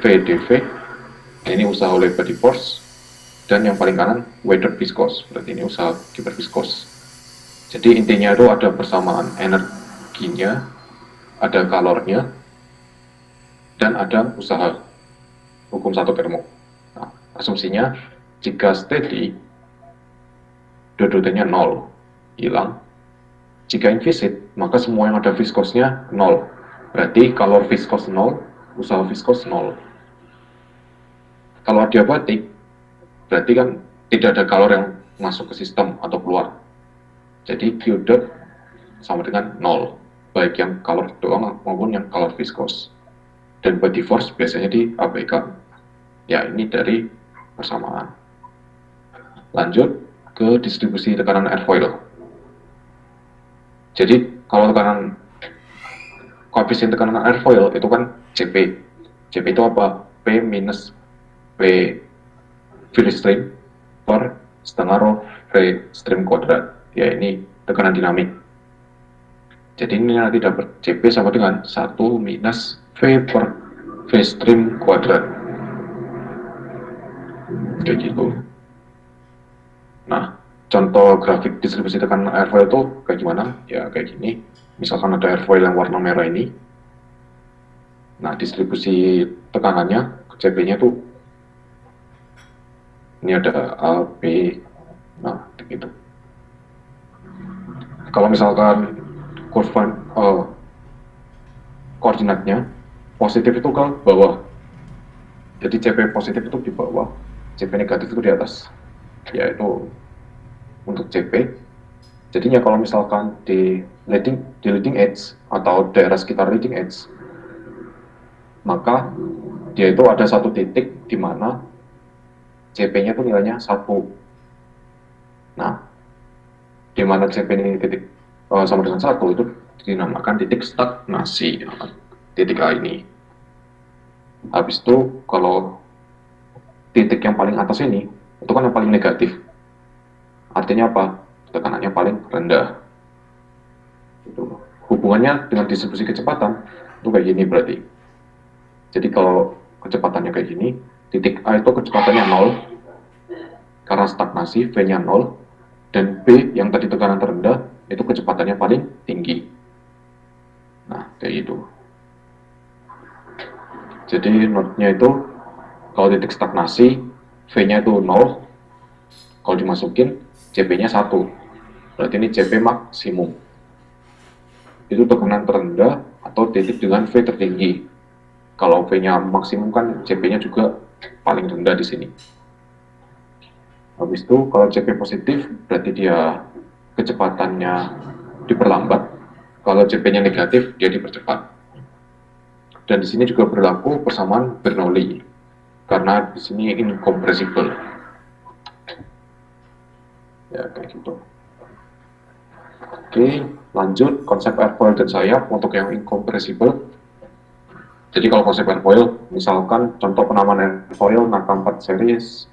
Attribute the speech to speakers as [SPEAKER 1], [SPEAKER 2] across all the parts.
[SPEAKER 1] VDV, ini usaha oleh body force, dan yang paling kanan weathered viscous, berarti ini usaha kiper viscous. Jadi intinya itu ada persamaan energinya, ada kalornya, dan ada usaha hukum satu termo. Nah, asumsinya jika steady, dua-duanya 0, hilang. Jika invisit, maka semua yang ada viskosnya 0. Berarti kalor viskos 0, usaha viskos 0. Kalau adiabatik, berarti kan tidak ada kalor yang masuk ke sistem atau keluar. Jadi Q dot sama dengan 0, baik yang kalor doang maupun yang kalor viskos. Dan body force biasanya diabaikan. Ya, ini dari persamaan. Lanjut ke distribusi tekanan airfoil. Jadi kalau koefisien tekanan airfoil itu kan CP. CP itu apa? P minus P fill stream per setengah rho V stream kuadrat. Ya, ini tekanan dinamik. Jadi ini nanti dapat CP sama dengan 1 minus V per V stream kuadrat. Kayak gitu. Nah, contoh grafik distribusi tekanan airfoil itu kayak gimana? Ya kayak gini. Misalkan ada airfoil yang warna merah ini. Nah, distribusi tekanannya, CP-nya tuh ini ada A, B, nah gitu. Kalau misalkan kurva koordinatnya positif itu ke bawah. Jadi CP positif itu di bawah, CP negatif itu di atas. Yaitu untuk CP. Jadinya kalau misalkan di leading edge atau daerah sekitar leading edge, maka dia itu ada satu titik di mana CP-nya itu nilainya 1. Nah, di mana CP ini titik sama dengan 1 itu dinamakan titik stagnasi, titik A ini. Habis itu kalau titik yang paling atas ini itu kan yang paling negatif. Artinya apa? Tekanannya paling rendah. Itu. Hubungannya dengan distribusi kecepatan itu kayak gini berarti. Jadi kalau kecepatannya kayak gini, titik A itu kecepatannya 0 karena stagnasi, V-nya 0, dan B yang tadi tekanan terendah itu kecepatannya paling tinggi. Nah, kayak gitu. Jadi notnya itu kalau titik stagnasi, V-nya itu 0, kalau dimasukin CP-nya 1, berarti ini CP maksimum. Itu tekanan terendah atau titik dengan V tertinggi. Kalau V-nya maksimum kan CP-nya juga paling rendah di sini. Habis itu kalau CP positif berarti dia kecepatannya diperlambat. Kalau CP-nya negatif dia dipercepat. Dan di sini juga berlaku persamaan Bernoulli karena di sini incompressible. Ya kayak gitu. Oke, lanjut konsep airfoil dan sayap untuk yang incompressible. Jadi kalau konsep airfoil, misalkan contoh penamaan airfoil Naka 4 series,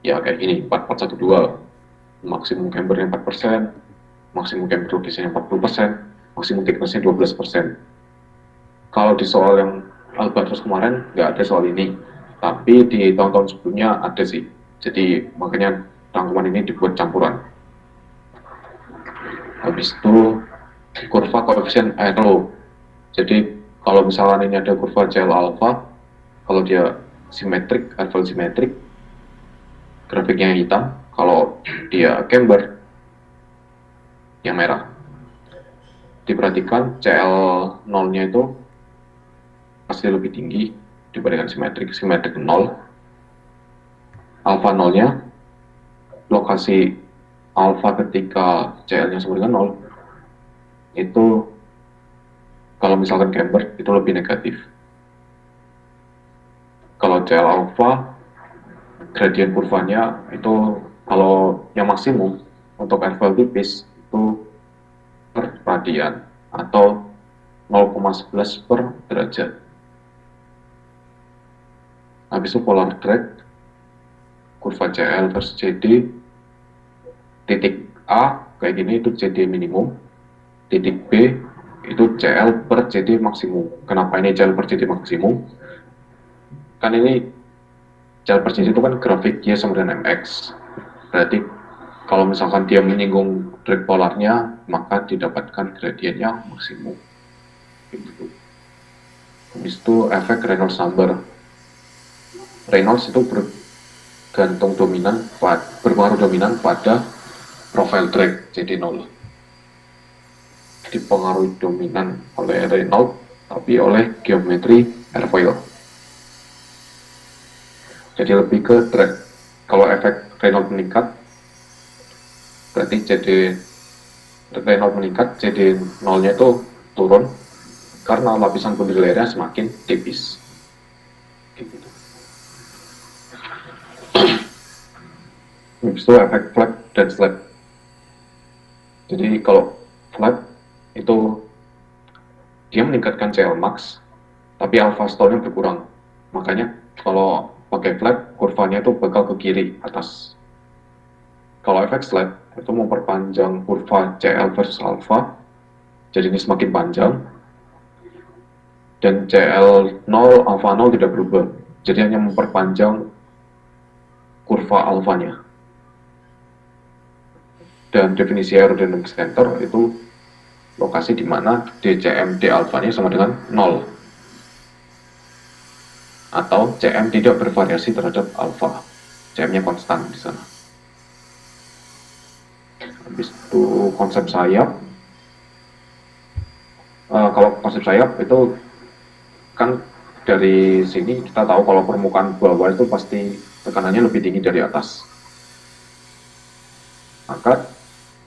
[SPEAKER 1] ya kayak gini, 4412, maksimum cambernya 4%, maksimum camber radiusnya 40%, maksimum thicknessnya 12%. Kalau di soal yang Albatros kemarin, nggak ada soal ini, tapi di tahun-tahun sebelumnya ada sih. Jadi makanya rangkuman ini dibuat campuran. Habis itu kurva koefisien aero. Jadi kalau misalnya ini ada kurva CL alpha, kalau dia simetrik, airfoil simetrik, grafiknya yang hitam. Kalau dia camber, yang merah. Diperhatikan CL 0-nya itu pasti lebih tinggi dibandingkan simetrik. Simetrik 0. Alpha 0-nya, lokasi alpha ketika CL-nya sama dengan 0, itu kalau misalkan camber itu lebih negatif. Kalau CL alpha, gradien kurvanya itu kalau yang maksimum untuk airfoil tipis itu per radian atau 0,11 per derajat. Habis itu polar drag, kurva CL versus CD, titik A kayak gini itu CD minimum, titik B itu CL per CD maksimum. Kenapa ini CL per CD maksimum? kan ini jalan persisnya itu kan grafik Y sama dengan MX. Berarti kalau misalkan dia menyinggung drag polarnya, maka didapatkan gradiennya maksimum. Gitu. Habis itu efek Reynolds number. Reynolds itu berpengaruh dominan pada profile drag, jadi 0. Dipengaruhi dominan oleh Reynolds, tapi oleh geometri airfoil. Jadi lebih ke drag. Kalau efek Reynolds meningkat, berarti jadi Reynolds meningkat, jadi nolnya itu turun karena lapisan bundi layarnya semakin tipis. Gitu. Habis itu efek flap dan slap. Jadi kalau flap itu dia meningkatkan CL max, tapi alpha stall-nya berkurang. Makanya kalau pakai flap, kurvanya itu bakal ke kiri atas. Kalau efek slap itu memperpanjang kurva CL versus alpha, jadi ini semakin panjang, dan CL 0, alpha 0 tidak berubah, jadi hanya memperpanjang kurva alfanya. Dan definisi aerodynamic center itu lokasi di mana DCM D alfanya sama dengan 0, atau CM tidak bervariasi terhadap alfa, CM-nya konstan di sana. Habis itu konsep sayap. Kalau konsep sayap itu kan dari sini kita tahu kalau permukaan bawah itu pasti tekanannya lebih tinggi dari atas. Maka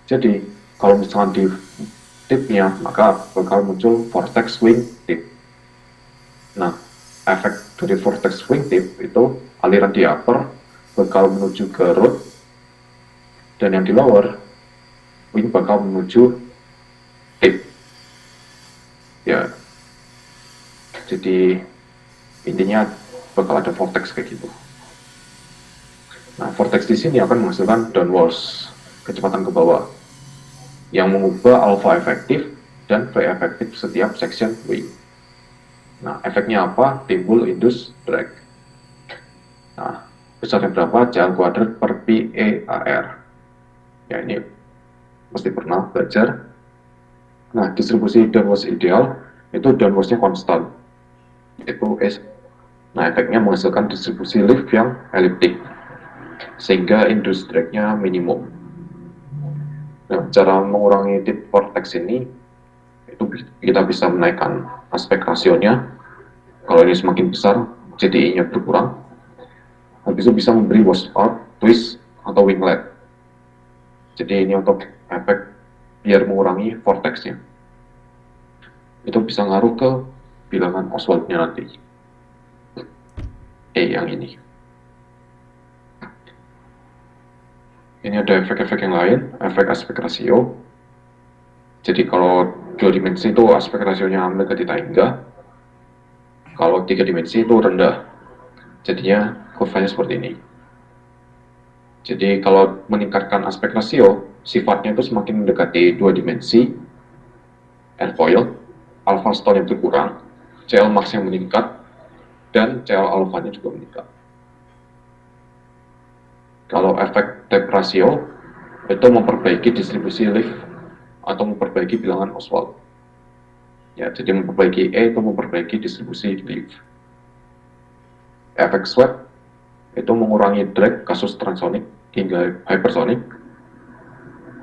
[SPEAKER 1] jadi kalau misalkan di tipnya, maka bakal muncul vortex wing tip. Nah, efek dari vortex wing tip itu aliran di upper bakal menuju ke root, dan yang di lower wing bakal menuju tip. Ya, jadi intinya bakal ada vortex kayak gitu. Nah, vortex di sini akan menghasilkan downwash, kecepatan ke bawah, yang mengubah alpha efektif dan V efektif setiap section wing. Nah, efeknya apa? Timbul induced drag. Nah, besarnya berapa? CL kuadrat per PEAR. Ya, ini pasti pernah belajar. Nah, distribusi downwash ideal itu downwashnya konstan, itu S. Nah, efeknya menghasilkan distribusi lift yang eliptik, sehingga induced drag-nya minimum. Nah, cara mengurangi tip vortex ini, itu kita bisa menaikkan aspek rasionya. Kalau ini semakin besar, CDI-nya berkurang. Habis itu bisa memberi washout, twist, atau winglet. Jadi ini untuk efek biar mengurangi vortex-nya. Itu bisa ngaruh ke bilangan Oswald-nya nanti. Yang ini. Ini ada efek-efek yang lain, efek aspek rasio. Jadi kalau 2 dimensi itu aspek rasionya mendekati tangga. Kalau 3 dimensi itu rendah. Jadinya kurvanya seperti ini. Jadi kalau meningkatkan aspek rasio, sifatnya itu semakin mendekati 2 dimensi airfoil, alpha stall yang berkurang, CL max yang meningkat, dan CL alpha-nya juga meningkat. Kalau efek tape ratio itu memperbaiki distribusi lift atau memperbaiki bilangan Oswald. Ya, jadi memperbaiki E itu memperbaiki distribusi lift. Efek sweep itu mengurangi drag kasus transonic hingga hypersonic.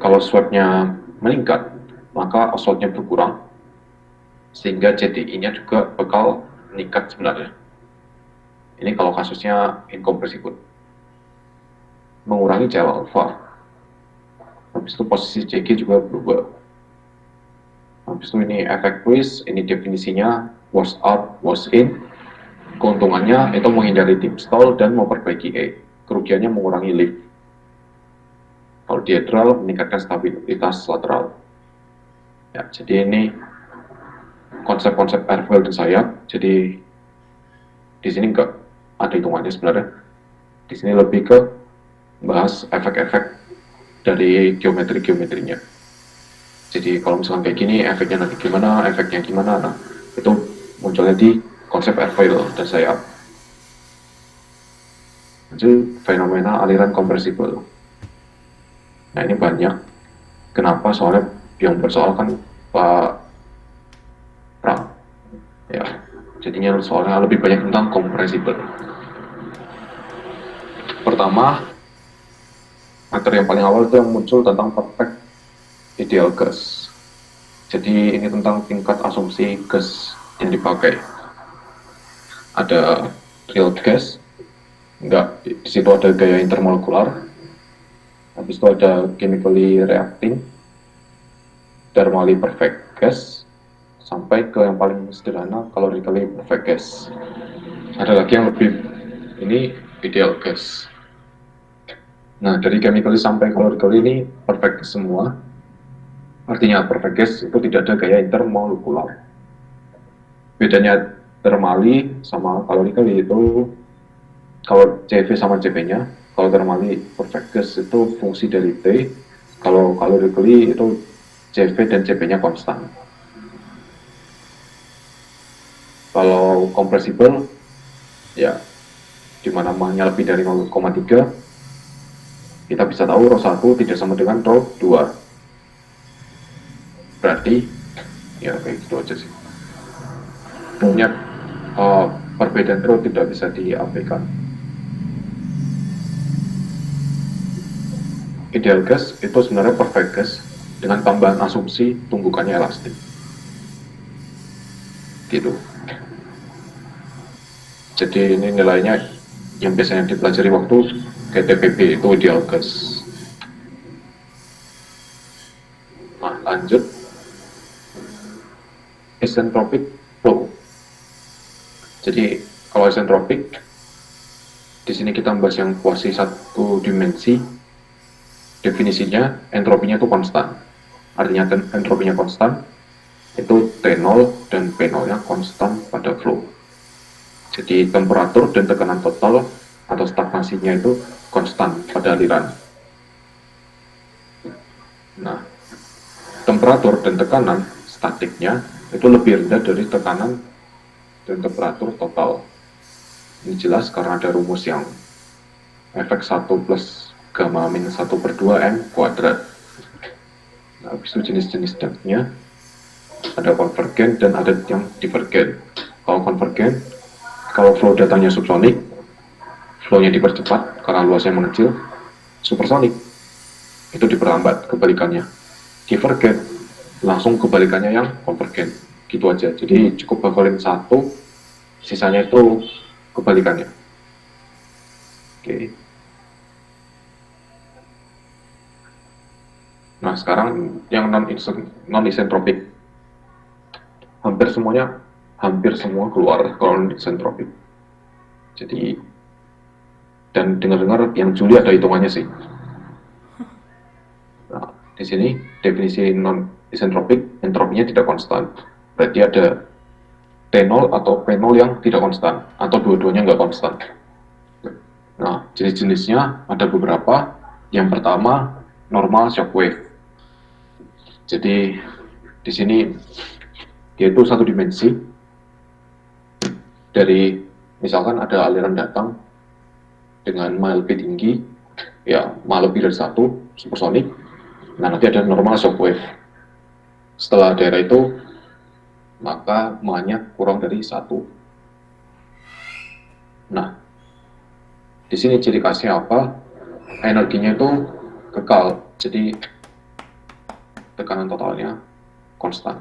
[SPEAKER 1] Kalau sweep-nya meningkat, maka Oswald-nya berkurang, sehingga JDI-nya juga bakal meningkat sebenarnya. Ini kalau kasusnya incompressible. Mengurangi CL alpha. Habis itu posisi CG juga berubah. Habis itu ini efek twist, ini definisinya wash out, wash in. Keuntungannya itu menghindari tip stall dan memperbaiki E. Kerugiannya mengurangi lift. Kalau diedral meningkatkan stabilitas lateral. Ya, jadi ini konsep-konsep airfoil dan sayap. Jadi di sini enggak ada hitungannya sebenarnya. Di sini lebih ke bahas efek-efek dari geometri-geometrinya. Jadi kalau misalkan kayak gini, efeknya nanti gimana, efeknya gimana, nah itu munculnya di konsep airfoil dan sayap. Itu fenomena aliran kompresibel. Nah ini banyak. Kenapa? Soalnya yang bersoal kan Pak Pram. Ya, jadinya soalnya lebih banyak tentang kompresibel. Pertama, materi yang paling awal itu yang muncul tentang perfect ideal gas. Jadi ini tentang tingkat asumsi gas yang dipakai. Ada real gas, enggak, di situ ada gaya intermolekular, habis itu ada chemically reacting, thermally perfect gas, sampai ke yang paling sederhana, calorically perfect gas. Ada lagi yang lebih, ini ideal gas. Nah, dari chemically sampai calorically ini perfect semua. Artinya perfect gas itu tidak ada gaya intermolekular. Bedanya thermally sama calorically itu, kalau CV sama CP-nya, kalau thermally perfect gas itu fungsi dari T, kalau calorically itu CV dan CP-nya konstan. Kalau compressible, ya dimana mahnya lebih dari 0,3, kita bisa tahu ρ1 tidak sama dengan ρ2. Berarti, ya kayak gitu aja sih. Punya perbedaan itu tidak bisa diabaikan. Ideal gas itu sebenarnya perfect gas dengan tambahan asumsi tumbukannya elastik. Gitu. Jadi ini nilainya yang biasanya dipelajari waktu KTPB itu ideal gas. Nah, lanjut. Isentropic flow. Jadi kalau isentropic, di sini kita membahas yang kuasi satu dimensi. Definisinya entropinya itu konstan. Artinya entropinya konstan, itu T0 dan P0-nya konstan pada flow. Jadi temperatur dan tekanan total atau stagnasinya itu konstan pada aliran. Nah, temperatur dan tekanan statiknya itu lebih rendah dari tekanan dan temperatur total. Ini jelas karena ada rumus yang efek 1 plus gamma minus 1 per 2 M kuadrat. Nah, habis itu jenis-jenis datanya ada konvergen dan ada yang divergen. Kalau konvergen, kalau flow datanya subsonik, flow-nya dipercepat karena luasnya mengecil. Supersonik, itu diperlambat kebalikannya. Divergen, langsung kebalikannya yang konvergen. Gitu aja. Jadi cukup bafalin satu, sisanya itu kebalikannya. Oke. Nah sekarang yang non-isentropik, hampir semua keluar kalau non-isentropik. Jadi, dan dengar-dengar yang Juli ada hitungannya sih. Nah, di sini definisi non-isentropik, entropinya tidak konstan. Berarti ada T0 atau P0 yang tidak konstan, atau dua-duanya nggak konstan. Nah, jenis-jenisnya ada beberapa. Yang pertama, normal shockwave. Jadi, di sini yaitu satu dimensi dari, misalkan ada aliran datang dengan mah lebih tinggi, ya mah lebih dari 1, supersonik. Nah, nanti ada normal shockwave. Setelah daerah itu, maka mahnya kurang dari 1. Nah, di sini ciri khasnya apa? Energinya itu kekal, jadi tekanan totalnya konstan.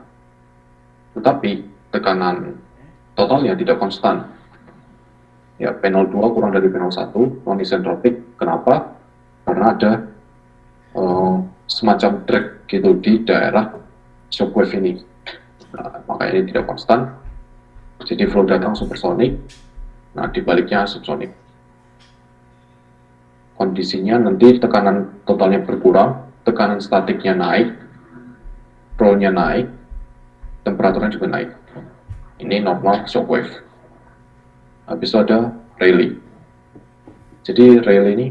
[SPEAKER 1] Tetapi tekanan totalnya tidak konstan. Ya, P02 kurang dari P01, non-isentropik. Kenapa? Karena ada semacam drag gitu di daerah shockwave ini. Nah, makanya ini tidak konstan. Jadi flow datang supersonik, nah dibaliknya subsonik. Kondisinya nanti tekanan totalnya berkurang, tekanan statiknya naik, flow-nya naik, temperaturnya juga naik. Ini normal shockwave. Habis itu ada Rayleigh. Jadi Rayleigh ini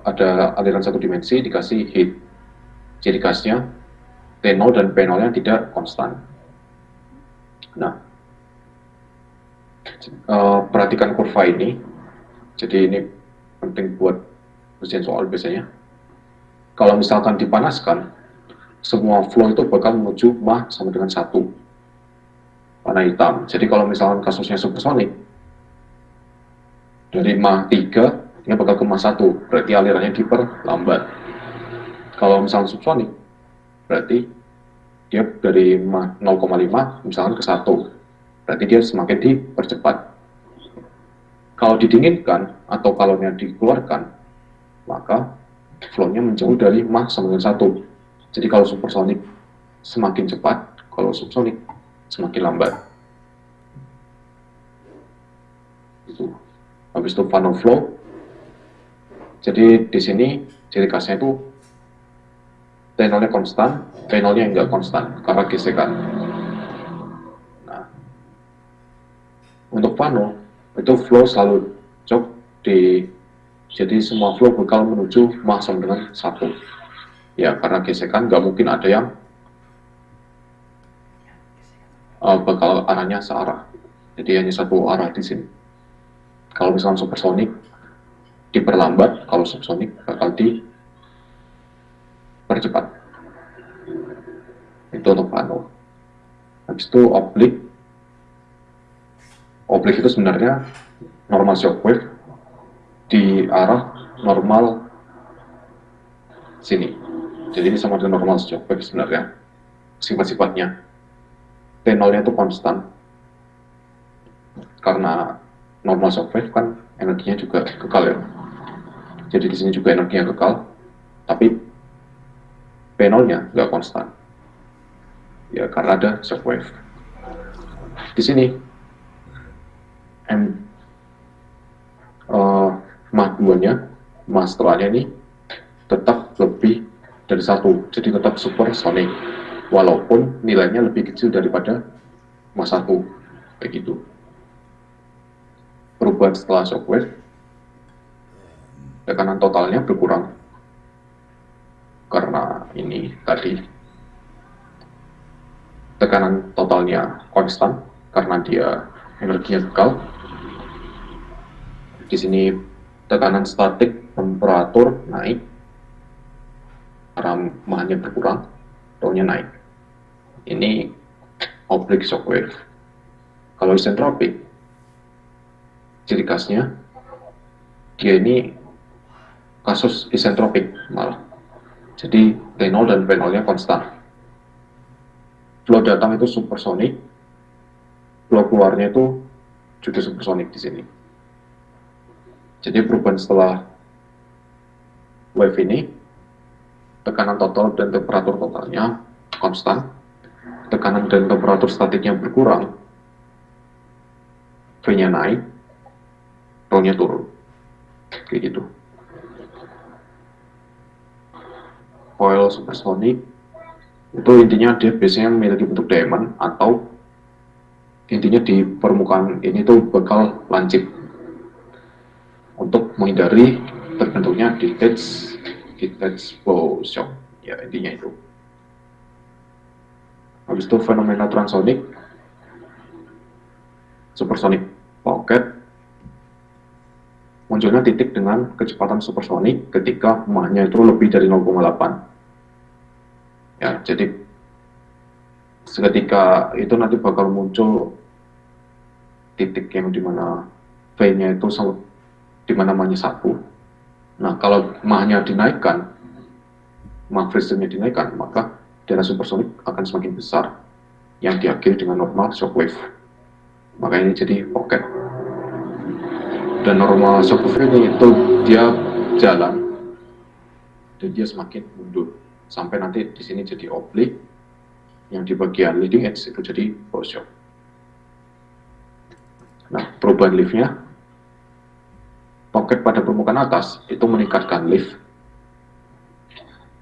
[SPEAKER 1] ada aliran satu dimensi dikasih heat. Ciri khasnya T0 dan P0-nya tidak konstan. Nah, Perhatikan kurva ini. Jadi ini penting buat ujian soal biasanya. Kalau misalkan dipanaskan, semua flow itu bakal menuju mah sama dengan 1, warna hitam. Jadi kalau misalkan kasusnya supersonik, dari mah 3 ini bakal ke mah 1, berarti alirannya diperlambat. Kalau misalkan subsonik, berarti dia dari mah 0,5 misalkan ke 1, berarti dia semakin dipercepat. Kalau didinginkan atau kalornya dikeluarkan, maka flow-nya menjauh dari mah sama dengan 1. Jadi kalau supersonik semakin cepat, kalau subsonik semakin lambat. Itu. Habis itu funnel flow. Jadi di sini ciri khasnya itu T0-nya konstan, V0-nya enggak konstan karena gesekan. Nah, untuk funnel itu flow selalu cok di, jadi semua flow bakal menuju mah sama dengan 1. Ya karena gesekan nggak mungkin ada yang bakal arahnya searah. Jadi hanya satu arah di sini. Kalau misalnya supersonik diperlambat, kalau subsonik bakal dipercepat. Itu untuk funnel. Habis itu oblique. Oblique itu sebenarnya normal shockwave di arah normal sini. Jadi ini sama dengan normal shockwave sebenarnya. Sifat-sifatnya. T0-nya itu konstan. Karena normal shockwave kan energinya juga kekal ya. Jadi di sini juga energinya kekal, tapi P0-nya nggak konstan. Ya karena ada shockwave. Di sini mah 2-nya, mah setelahnya ini tetap lebih dari 1, jadi tetap supersonik, walaupun nilainya lebih kecil daripada mah 1, kayak gitu. Perubahan setelah shockwave, tekanan totalnya berkurang karena ini tadi tekanan totalnya konstan karena dia energinya kekal. Di sini tekanan statik, temperatur naik karena mahnya berkurang, taunya naik. Ini oblique shockwave. Kalau isentropik, ciri khasnya dia ini kasus isentropik malah. Jadi T0 dan V0-nya konstan. Flow datang itu supersonik, flow keluarnya itu juga supersonik di sini. Jadi perubahan setelah wave ini, tekanan total dan temperatur totalnya konstan, tekanan dan temperatur statiknya berkurang, V-nya naik, Rho-nya turun, kayak gitu. Coil supersonik itu intinya dia biasanya memiliki bentuk diamond atau intinya di permukaan ini tuh bakal lancip untuk menghindari terbentuknya detached bow shock. Ya intinya itu. Habis itu fenomena transonic, supersonic pocket, munculnya titik dengan kecepatan supersonik ketika mahnya itu lebih dari 0,8. Ya, jadi seketika itu nanti bakal muncul titik yang dimana V-nya itu dimana mahnya 1. Nah, kalau mahnya dinaikkan, mah freezingnya dinaikkan, maka daerah supersonik akan semakin besar yang diakhiri dengan normal shockwave. Maka ini jadi pocket. Dan normal shockwave ini itu dia jalan dan dia semakin mundur sampai nanti di sini jadi oblique, yang di bagian leading edge itu jadi bow shock. Nah, perubahan liftnya, pocket pada permukaan atas itu meningkatkan lift,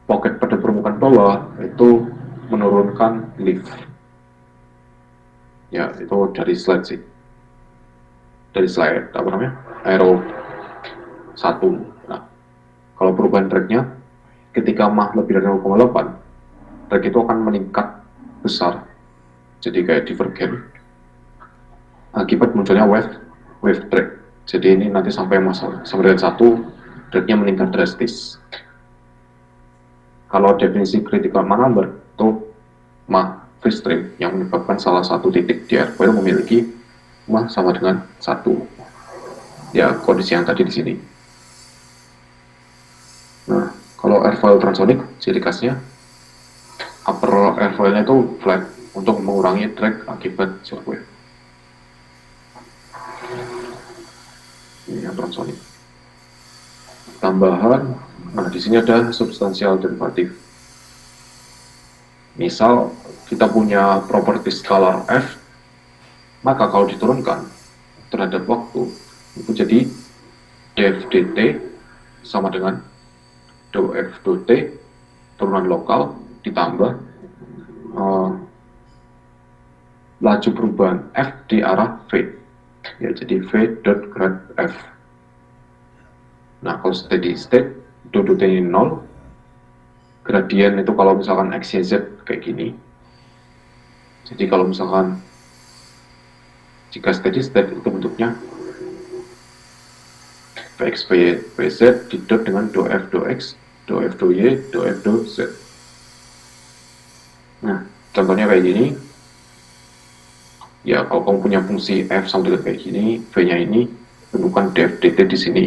[SPEAKER 1] pocket pada permukaan bawah itu menurunkan lift. Ya, itu dari slide sih. Dari slide, apa namanya? Aero 1. Nah, kalau perubahan drag-nya, ketika mah lebih dari 0,8, drag itu akan meningkat besar. Jadi kayak divergen. akibat munculnya wave drag. Jadi ini nanti sampai dengan 1, dragnya meningkat drastis. Kalau definisi critical number itu free stream yang menyebabkan salah satu titik di airfoil memiliki sama dengan 1. Ya, kondisi yang tadi di sini. Nah, kalau airfoil transonic, ciri khasnya upper airfoilnya itu flat untuk mengurangi drag akibat shockwave. Ini yang transonic. Tambahan, nah di sini ada substansial derivatif. Misal kita punya properti scalar f, maka kalau diturunkan terhadap waktu itu jadi df dt sama dengan df dt turunan lokal ditambah laju perubahan f di arah v, ya jadi v dot grad f. Nah kalau steady state itu dt ini 0, gradien itu kalau misalkan x, y, z kayak gini. Jadi kalau misalkan jika steady state itu bentuknya Vx, Vy, Vz didot dengan do f, do x, do f, do y, do f, do z. Nah, contohnya kayak gini. Ya, kalau kamu punya fungsi f sama dengan kayak gini, v-nya ini tentukan df dt di sini.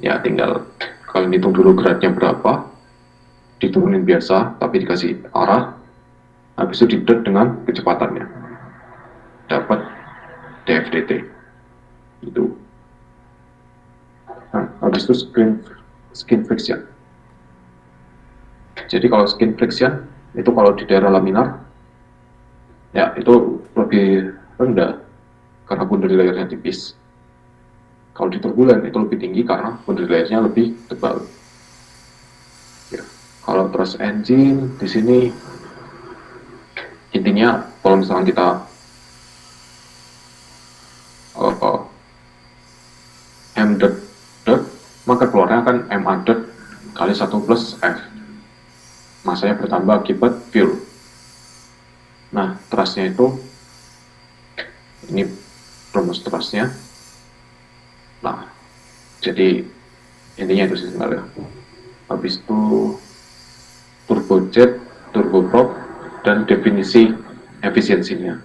[SPEAKER 1] Ya, tinggal kalian hitung dulu gradnya berapa, diturunin biasa, tapi dikasih arah, habis itu didot dengan kecepatannya. Dapat df dt. Itu. Nah, habis itu skin friction. Jadi kalau skin friction itu kalau di daerah laminar, ya itu lebih rendah karena boundary layernya tipis. Kalau di turbulen itu lebih tinggi karena boundary layernya lebih tebal. Ya. Kalau terus engine di sini intinya kalau misalkan kita m dot dot, maka keluarnya kan ma dot kali 1 plus f. Masanya bertambah akibat fuel. Nah, thrustnya itu ini rumus thrustnya. Nah, jadi intinya itu sih sebenarnya. Habis itu turbojet, turboprop, dan definisi efisiensinya.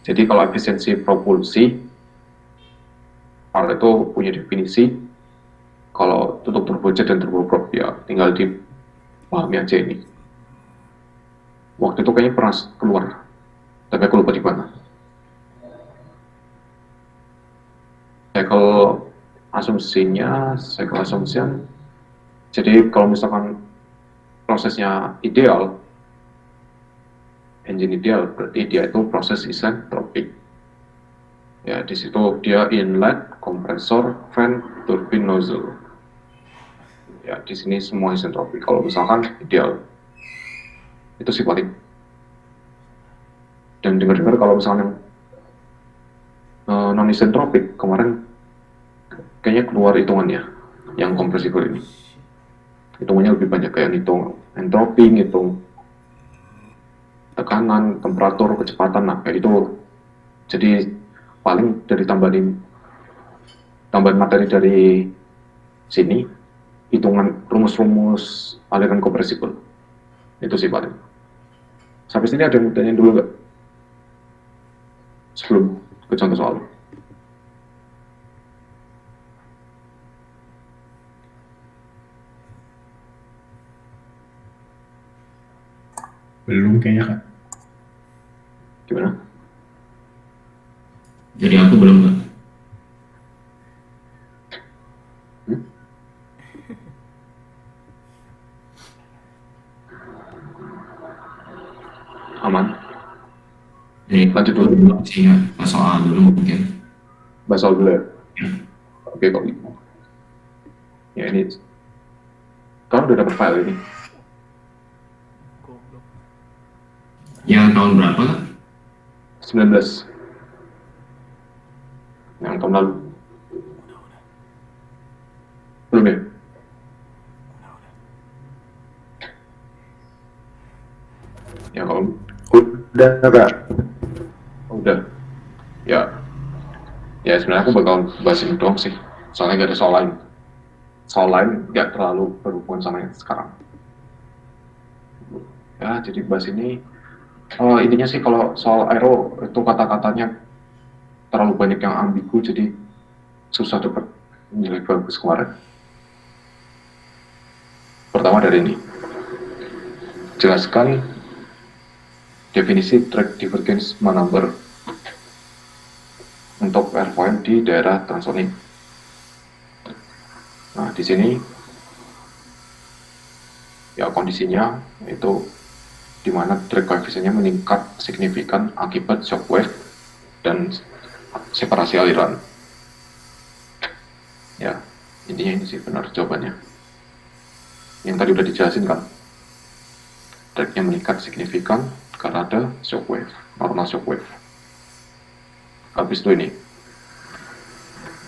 [SPEAKER 1] Jadi kalau efisiensi propulsi, itu punya definisi. Kalau untuk turbojet dan turboprop ya tinggal dipahami aja ini. Waktu itu kayaknya pernah keluar, tapi aku lupa di mana. Cycle assumption. Jadi kalau misalkan prosesnya ideal, engine ideal, berarti dia itu proses isentropik. Ya, di situ dia inlet, kompresor, fan, turbine, nozzle. Ya, di sini semua isentropik. Kalau misalkan ideal, itu sih paling. Dan dengar-dengar kalau misalnya non isentropik kemarin kayaknya keluar hitungannya yang kompresibel ini. Hitungannya lebih banyak kayak ngitung entropi, ngitung tekanan, temperatur, kecepatan, nah kayak itu. Jadi paling dari tambahan materi dari sini, hitungan rumus-rumus aliran kompresibel. Itu sih paling. Sampai sini ada yang tanya dulu nggak? Sebelum ke contoh soal.
[SPEAKER 2] Belum kayaknya, Kak.
[SPEAKER 1] Gimana?
[SPEAKER 2] Jadi aku belum, Kak.
[SPEAKER 1] Aman.
[SPEAKER 2] Jadi
[SPEAKER 1] Lanjut dulu.
[SPEAKER 2] sih ya, soal dulu mungkin.
[SPEAKER 1] Bahas soal dulu ya?
[SPEAKER 2] Ya.
[SPEAKER 1] Oke, kok gitu. Ya ini. Kamu udah dapat file ini?
[SPEAKER 2] Yang tahun berapa, Kak?
[SPEAKER 1] 19. Yang tahun lalu. Belum ya? Ya kalau udah Kak. udah. Ya sebenarnya aku bakal bahas ini doang sih, soalnya gak ada soal lain gak terlalu berhubungan sama yang sekarang. Ya jadi bahas ini, intinya sih kalau soal aero itu kata-katanya terlalu banyak yang ambigu, jadi susah dapat nilai bagus kemarin. Pertama dari ini, jelaskan definisi track divergence maneuver untuk airfoil di daerah transonic. Nah, di sini ya kondisinya itu di mana drag koefisiennya meningkat signifikan akibat shockwave dan separasi aliran. Ya, intinya ini sih benar jawabannya. Yang tadi udah dijelasin kan, dragnya meningkat signifikan karena ada shockwave, normal shockwave. Habis itu ini,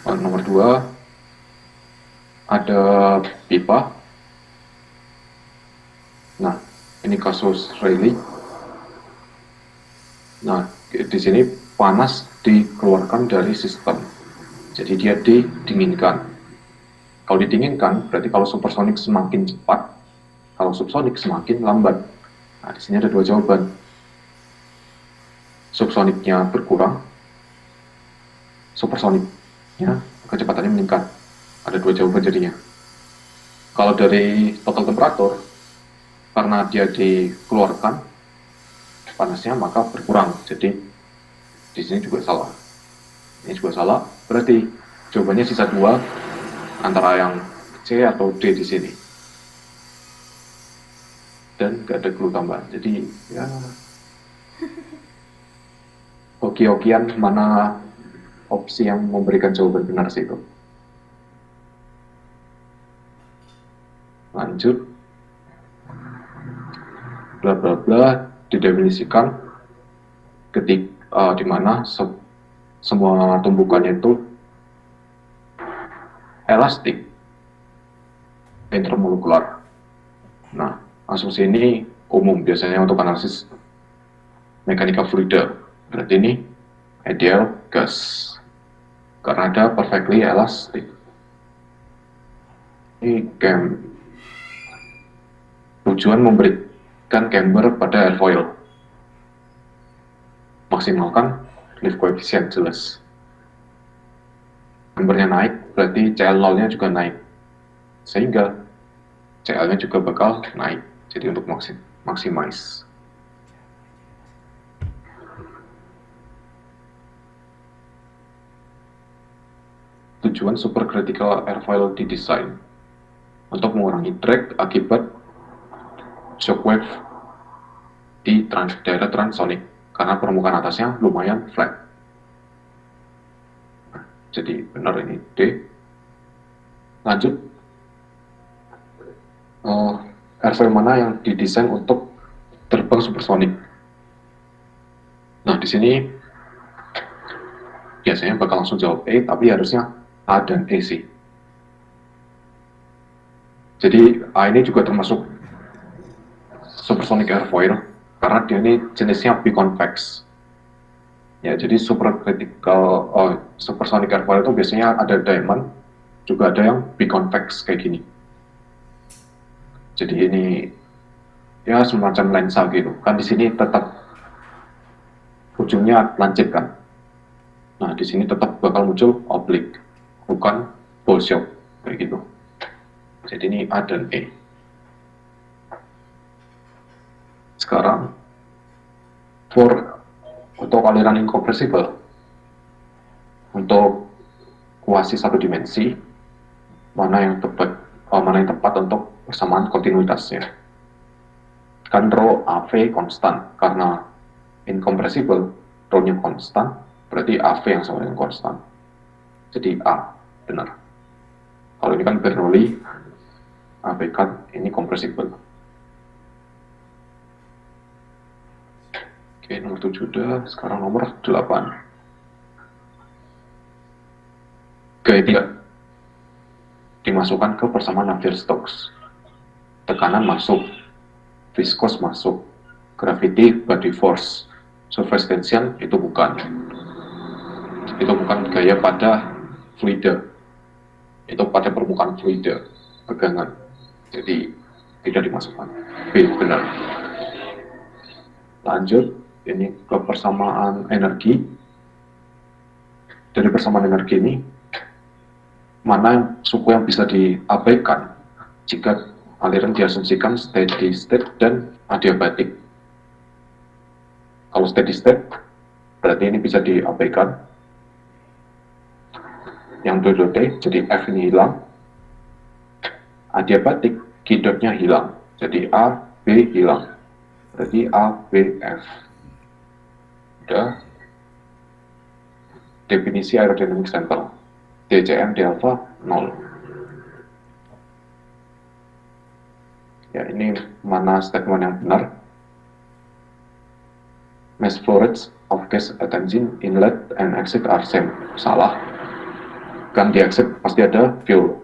[SPEAKER 1] nomor 2 ada pipa. Nah, ini kasus Rayleigh. Nah, di sini panas dikeluarkan dari sistem, jadi dia didinginkan. Kalau didinginkan, berarti kalau supersonik semakin cepat, kalau subsonik semakin lambat. Nah, di sini ada dua jawaban. Subsoniknya berkurang, supersoniknya kecepatannya meningkat. Ada dua jawaban jadinya. Kalau dari total temperatur, karena dia dikeluarkan panasnya maka berkurang. Jadi di sini juga salah. Ini juga salah. Berarti jawabannya sisa 2 antara yang C atau D di sini. Dan gak ada clue tambahan. Jadi ya hoki-hokian mana opsi yang memberikan jawaban benar sih itu. Lanjut. Bla bla bla didefinisikan di mana semua tumbukannya itu elastik intermolekular. Nah, asumsi ini umum biasanya untuk analisis mekanika fluida. Berarti ini ideal gas karena ada perfectly elastic. Ini tujuan memberikan camber pada airfoil, maksimalkan lift coefficient jelas. Cambernya naik, berarti CL0-nya juga naik, sehingga CL-nya juga bakal naik. Jadi untuk maximize. Tujuan supercritical airfoil didesain untuk mengurangi drag akibat shockwave di daerah transonic karena permukaan atasnya lumayan flat. Jadi benar ini D. Lanjut, airfoil mana yang didesain untuk terbang supersonik? Nah, di sini biasanya bakal langsung jawab E, tapi harusnya A dan E sih. Jadi A ini juga termasuk supersonic airfoil karena dia ini jenisnya biconvex. Ya, jadi supersonic airfoil itu biasanya ada diamond, juga ada yang biconvex kayak gini. Jadi ini ya semacam lensa gitu. Kan di sini tetap ujungnya lancip kan. Nah, di sini tetap bakal muncul oblique, bukan ball shock kayak gitu. Jadi ini A dan E. Sekarang untuk aliran incompressible, untuk kuasi satu dimensi, mana yang tepat untuk persamaan kontinuitasnya. Kan rho AV konstan, karena incompressible rho-nya konstan, berarti AV yang sama dengan konstan. Jadi A, benar. Kalau ini kan Bernoulli, AV kan ini compressible. Oke, nomor 7 udah, sekarang nomor 8. Gaya 3 dimasukkan ke persamaan Navier-Stokes. Tekanan masuk, viskos masuk, gravity body force. Surface tension itu bukan gaya pada fluida, itu pada permukaan fluida, tegangan. Jadi tidak dimasukkan. B benar. Lanjut, ini ke persamaan energi. Dari persamaan energi ini, mana suku yang bisa diabaikan jika aliran diasumsikan steady state dan adiabatik. Kalau steady state, berarti ini bisa diabaikan. Yang dua-dua jadi F ini hilang. Adiabatik, Q-dotnya hilang. Jadi A, B hilang. Berarti A, B, F. Udah. Definisi aerodynamic center. DCM di alpha 0. Ya, ini mana statement yang benar? Mass flow rates of gas at engine inlet and exit are same. Salah. Kan di exit pasti ada fuel.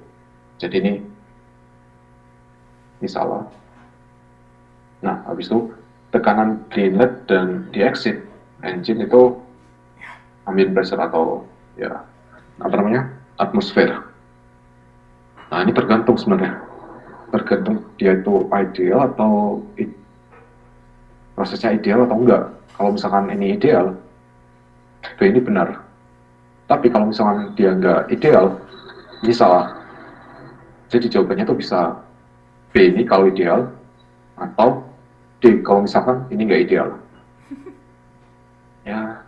[SPEAKER 1] Jadi ini salah. Nah, habis itu tekanan di inlet dan di exit engine itu ambient pressure atau ya apa namanya, atmosfer. Nah, ini tergantung sebenarnya, tergantung dia itu ideal atau prosesnya ideal atau enggak. Kalau misalkan ini ideal, itu ini benar. Tapi kalau misalkan dia enggak ideal, ini salah. Jadi jawabannya tuh bisa B ini kalau ideal, atau D kalau misalkan ini enggak ideal. Ya,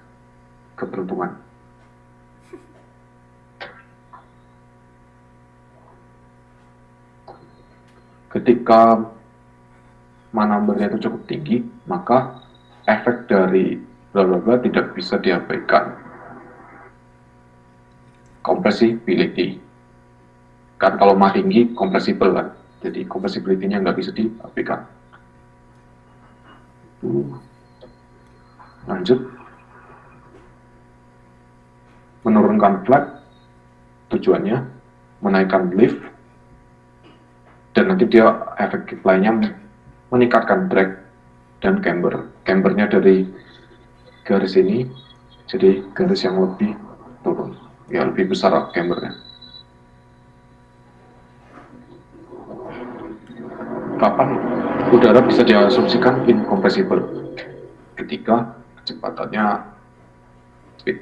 [SPEAKER 1] keberuntungan. Ketika mana numbernya itu cukup tinggi, maka efek dari bla bla bla tidak bisa diabaikan. Compressibility. Kan kalau mah tinggi, compressible kan. Jadi compressibility-nya nggak bisa diabaikan. Lanjut. Menurunkan flag, tujuannya menaikkan lift, dan nanti dia efek lainnya meningkatkan drag dan camber. Cambernya dari garis ini, jadi garis yang lebih turun. Ya, lebih besar cambernya. Kapan udara bisa diasumsikan incompressible? Ketika kecepatannya speed.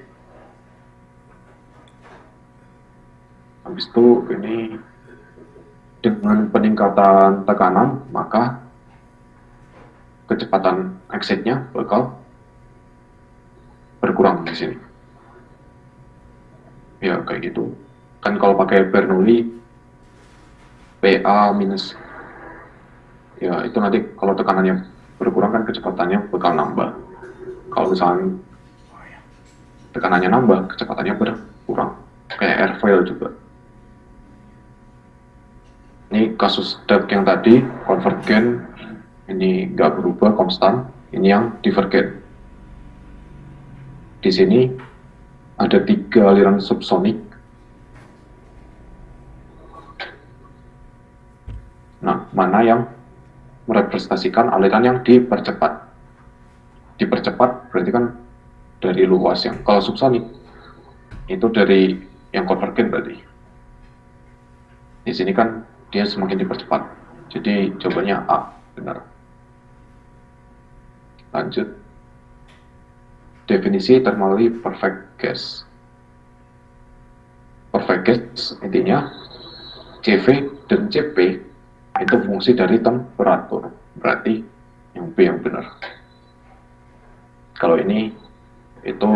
[SPEAKER 1] Habis itu ini dengan peningkatan tekanan, maka kecepatan exit-nya bakal berkurang di sini. Ya, kayak gitu. Kan kalau pakai Bernoulli, PA minus, ya itu nanti kalau tekanannya berkurang kan kecepatannya bakal nambah. Kalau misalnya tekanannya nambah, kecepatannya berkurang. Kayak airfoil juga. Ini kasus step yang tadi, convergen, ini nggak berubah, konstan. Ini yang divergen. Di sini ada 3 aliran subsonik. Nah, mana yang merepresentasikan aliran yang dipercepat? Dipercepat berarti kan dari luas yang, kalau subsonik itu dari yang konvergen berarti. Di sini kan dia semakin dipercepat. Jadi jawabannya A, benar. Lanjut. Definisi thermally perfect gas. Perfect gas intinya CV dan CP itu fungsi dari temperatur. Berarti yang B yang benar. Kalau ini itu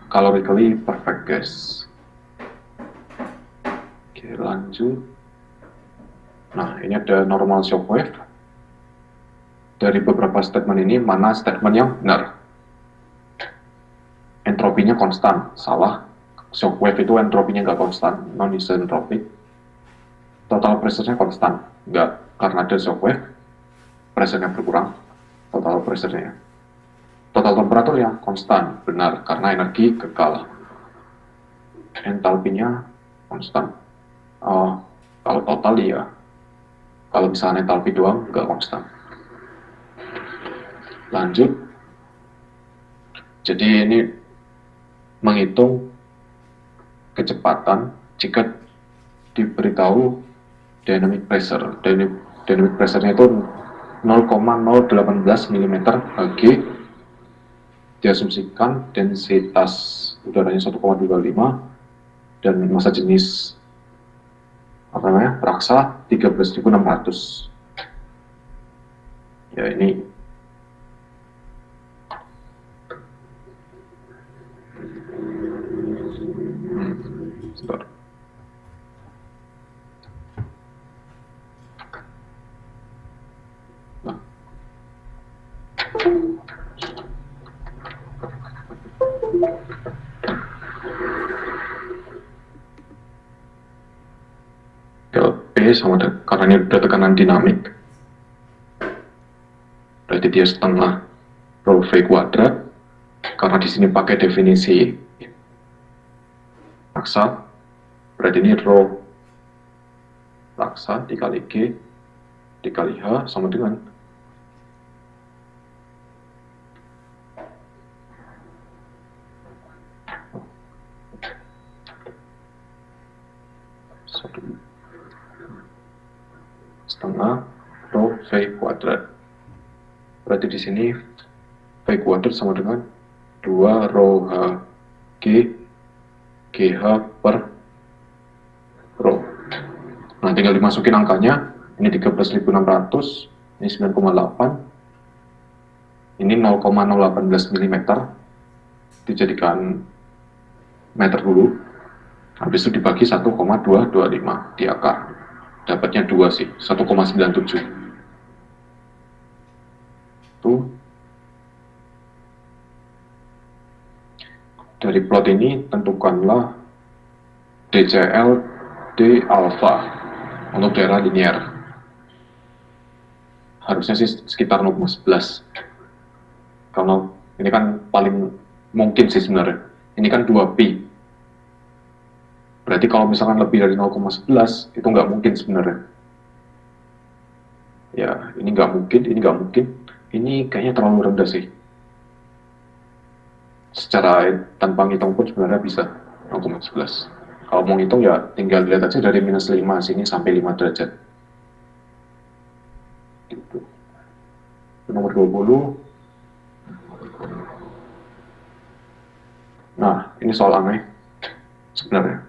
[SPEAKER 1] calorically perfect gas. Oke, lanjut. Nah, ini ada normal shockwave. Dari beberapa statement ini, mana statement yang benar? Entropinya konstan, salah. Shockwave itu entropinya nggak konstan, non-isentropic. Total pressure-nya konstan, nggak, karena ada shockwave, pressure-nya berkurang, total pressure-nya. Total temperatur yang konstan, benar, karena energi kekal. Entalpinya konstan. Kalau total ya, kalau misalnya entalpi doang, nggak konstan. Lanjut. Jadi ini menghitung kecepatan jika diberitahu dynamic pressure. Dynamic pressure-nya itu 0,018 mm Hg, diasumsikan densitas udaranya 1,25 dan massa jenis raksa 13.600. Ya ini sebentar. Nah. P sama karena ini udah tekanan dinamik, berarti dia setengah rho V kuadrat. Karena di sini pakai definisi raksa, berarti ini rho raksa dikali G dikali H sama dengan setengah rho V kuadrat. Berarti di sini V kuadrat sama dengan 2 rho H G GH per rho. Nah, tinggal dimasukin angkanya. Ini 13.600, ini 9,8, ini 0,018 mm. Dijadikan meter dulu. Habis itu dibagi 1,225 di akar. Dapatnya 2 sih, 1,97. Tuh. Dari plot ini tentukanlah DCL D alpha untuk daerah linear. Harusnya sih sekitar 0,11. Kalau ini kan paling mungkin sih sebenarnya. Ini kan 2pi. Berarti kalau misalkan lebih dari 0,11 itu nggak mungkin sebenarnya. Ya, ini nggak mungkin, ini nggak mungkin. Ini kayaknya terlalu rendah sih. Secara tanpa ngitung pun sebenarnya bisa 0,11. Kalau mau ngitung ya tinggal lihat aja dari minus 5 sini sampai 5 derajat. Gitu. Nomor 20. Nah, ini soal aneh sebenarnya.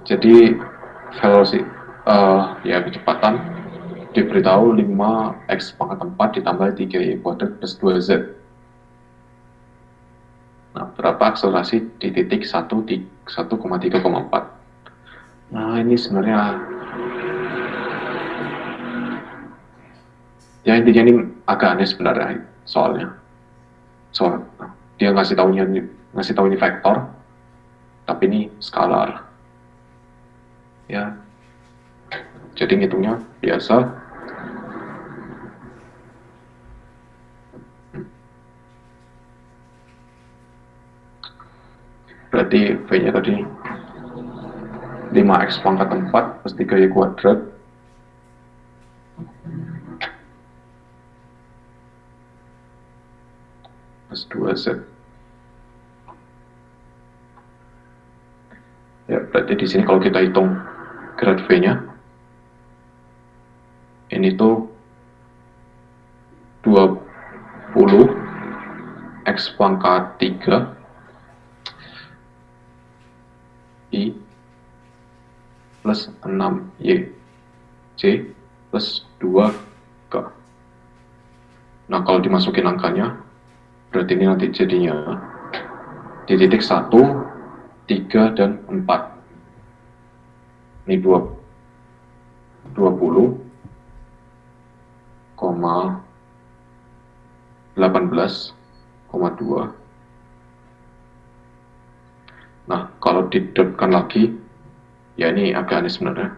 [SPEAKER 1] Jadi velocity ya kecepatan diberitahu 5x pangkat 4 ditambah 3y kuadrat plus 2z. Nah, berapa akselerasi di titik 1,3,4. Nah, ini sebenarnya ya intinya ini agak aneh sebenarnya soalnya. Dia ngasih tahu ini vektor, tapi ini skalar. Ya, jadi ngitungnya biasa. Berarti V-nya tadi 5x pangkat 4 plus 3y kuadrat plus 2z. Ya, berarti di sini kalau kita hitung grad V-nya, ini tuh 20 x pangkat 3 I plus 6y C plus 2k. Nah, kalau dimasukin angkanya, berarti ini nanti jadinya di titik 1, 3, dan 4. Ini 20,18,2. Nah, kalau didotkan lagi, ya ini agak aneh sebenarnya.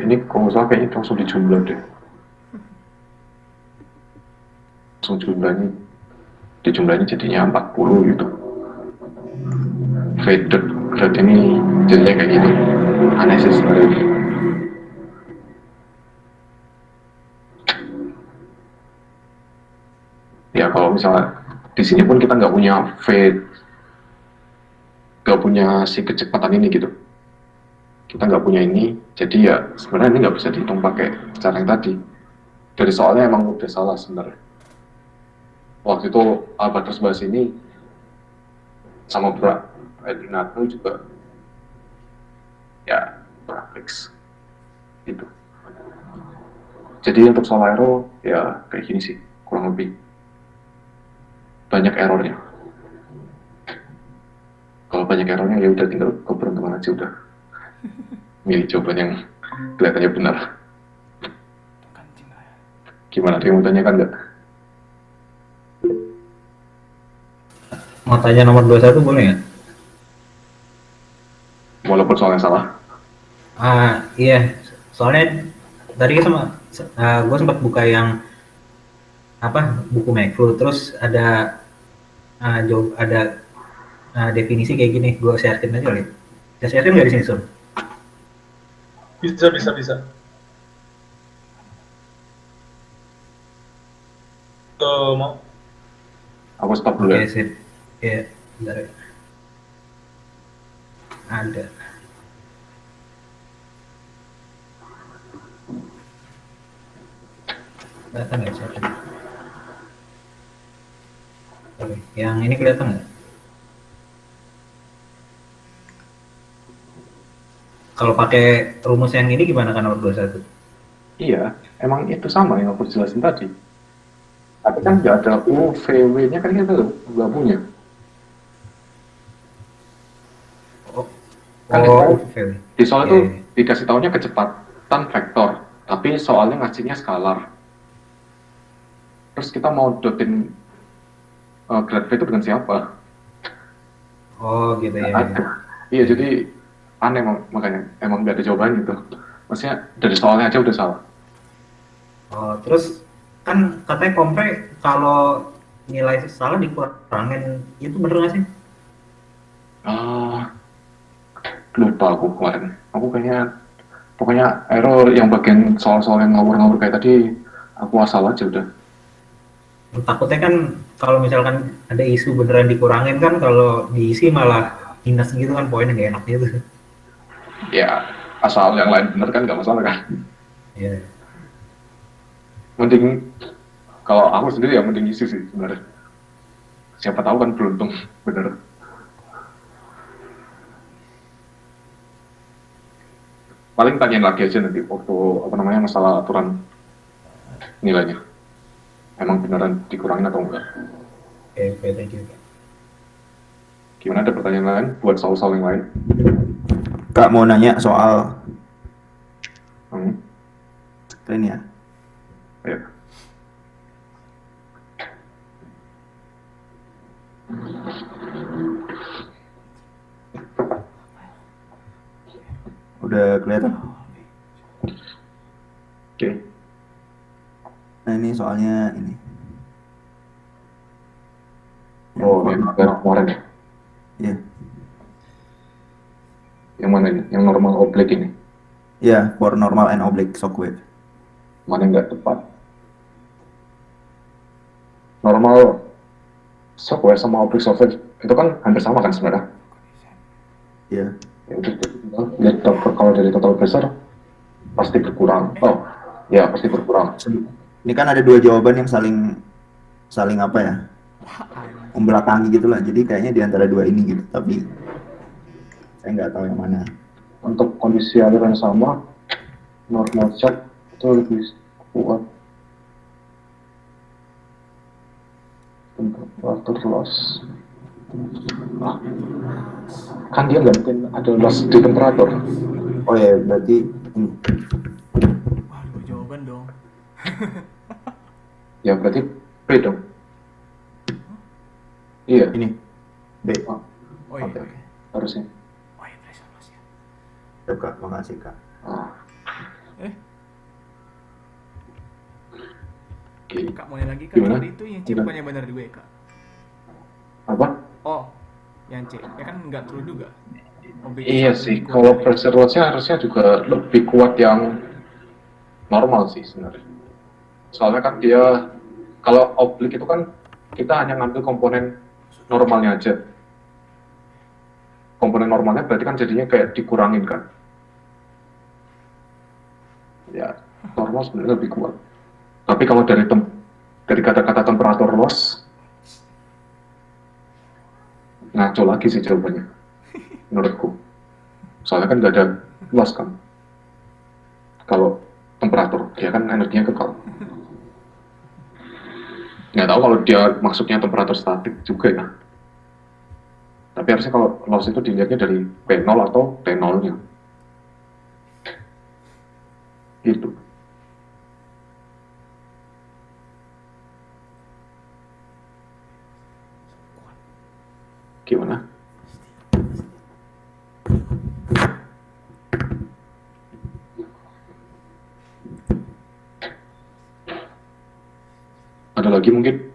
[SPEAKER 1] Ini kalau salah kayaknya langsung dijumlah deh. Langsung jumlah ini dijumlahin jadinya 40 gitu. Faded grade ini jadinya kayak gitu. Aneh sih sebenarnya. Ya kalau misalnya di sini pun kita nggak punya fade, nggak punya si kecepatan ini gitu. Kita nggak punya ini, jadi ya sebenarnya ini nggak bisa dihitung pakai cara yang tadi. Dari soalnya emang udah salah sebenarnya. Waktu itu Albatros bahas ini sama Bra Edwinato juga ya praktis gitu. Jadi untuk Solero ya kayak gini sih kurang lebih banyak errornya. Kalau banyak errornya ya udah tinggal keberuntungan aja udah milih jawaban yang kelihatannya benar. Gimana, ada yang mau tanyakan nggak?
[SPEAKER 3] Mau tanya nomor 21 boleh nggak?
[SPEAKER 1] Walaupun soalnya salah.
[SPEAKER 3] Iya, soalnya tadi gue sempat buka yang buku McFlu, terus ada definisi kayak gini, gue sharein aja kali. Bisa sharein nggak di sini, Sun?
[SPEAKER 4] Bisa. Mau?
[SPEAKER 1] Aku stop dulu
[SPEAKER 3] Oke,
[SPEAKER 1] ya.
[SPEAKER 3] sip. Ya, bentar ya. Ada. Kelihatan nggak sharein? Oke, yang ini kelihatan nggak? Kalau pakai rumus yang ini gimana kan nomor 21?
[SPEAKER 1] Iya, emang itu sama yang aku jelasin tadi. Tapi kan nggak ada UVW-nya kan kita nggak punya. Kan
[SPEAKER 3] oke.
[SPEAKER 1] di soal itu
[SPEAKER 3] Iya.
[SPEAKER 1] dikasih tahunya kecepatan vektor, tapi soalnya ngasihnya skalar. Terus kita mau dotin grade V itu dengan siapa?
[SPEAKER 3] Oh gitu ya.
[SPEAKER 1] Iya, jadi aneh makanya emang nggak ada jawaban gitu. Maksudnya dari soalnya aja udah salah.
[SPEAKER 3] Oh, terus kan katanya kompre kalau nilai salah dikurangin, itu bener nggak sih?
[SPEAKER 1] Lupa aku kemarin. Aku pokoknya error yang bagian soal-soal yang ngawur-ngawur kayak tadi aku asal aja udah.
[SPEAKER 3] Takutnya kan kalau misalkan ada isu beneran dikurangin kan, kalau diisi malah minus gitu kan, poinnya nggak enak gitu.
[SPEAKER 1] Ya asal yang lain bener kan nggak masalah kan.
[SPEAKER 3] Iya.
[SPEAKER 1] Mending kalau aku sendiri ya mending isi sih sebenarnya. Siapa tahu kan beruntung bener. Paling tanyain lagi aja nanti waktu masalah aturan nilainya. Emang beneran dikurangin atau enggak?
[SPEAKER 3] Oke, thank you.
[SPEAKER 1] Gimana, ada pertanyaan lain buat soal-soal yang lain?
[SPEAKER 5] Kak mau nanya soal screen ya.
[SPEAKER 1] Ya.
[SPEAKER 5] Udah kelihatan?
[SPEAKER 1] Oke.
[SPEAKER 5] Nah ini soalnya ini.
[SPEAKER 1] Oh, yang kemarin ya?
[SPEAKER 5] Iya.
[SPEAKER 1] Yang mana ini? Yang normal oblique ini?
[SPEAKER 5] Iya, for normal and oblique shock wave.
[SPEAKER 1] Mana nggak tepat? Normal shockwave sama oblique shockwave itu kan hampir sama kan sebenarnya?
[SPEAKER 5] Iya.
[SPEAKER 1] Ya udah, lihat kalau dari total pressure pasti berkurang. Oh, ya pasti berkurang.
[SPEAKER 5] Ini kan ada dua jawaban yang saling apa ya? Membelakangi gitulah. Jadi kayaknya di antara dua ini gitu. Tapi saya nggak tahu yang mana.
[SPEAKER 1] Untuk kondisi aliran sama, normal shock itu lebih kuat. Untuk water loss, kan dia nggak mungkin ada loss di temperatur.
[SPEAKER 5] Oh ya, berarti
[SPEAKER 6] Wah, dua jawaban dong.
[SPEAKER 1] Ya berarti B dong. Iya.
[SPEAKER 5] ini B.
[SPEAKER 1] Oh,
[SPEAKER 6] Oh iya,
[SPEAKER 1] Oke.
[SPEAKER 6] oke.
[SPEAKER 1] Harusnya.
[SPEAKER 6] Oh iya, pressure loss ya.
[SPEAKER 5] Ya, Kak, makasih Kak.
[SPEAKER 1] Oke.
[SPEAKER 6] Kak, mau nanya lagi Kak,
[SPEAKER 1] Gimana?
[SPEAKER 6] tadi itu yang C
[SPEAKER 1] Gimana?
[SPEAKER 6] bukannya benar juga ya Kak? Yang C, ya kan nggak true juga. OBJ
[SPEAKER 1] Iya
[SPEAKER 6] satu
[SPEAKER 1] sih,
[SPEAKER 6] lebih kuat
[SPEAKER 1] kalau
[SPEAKER 6] dari
[SPEAKER 1] pressure loss-nya harusnya juga lebih kuat yang normal sih sebenarnya. Soalnya kan dia, kalau oblique itu kan kita hanya ngambil komponen normalnya aja. Komponen normalnya berarti kan jadinya kayak dikurangin kan. Ya, normal sebenarnya lebih kuat. Tapi kalau dari kata-kata temperatur loss, ngaco lagi sih jawabannya, menurutku. Soalnya kan nggak ada loss kan. Kalau temperatur, dia kan energinya kekal. Nggak tahu kalau dia maksudnya temperatur statik juga ya. Tapi harusnya kalau loss itu dilihatnya dari P0 atau T0-nya. Gitu. Gimana? Ada lagi mungkin?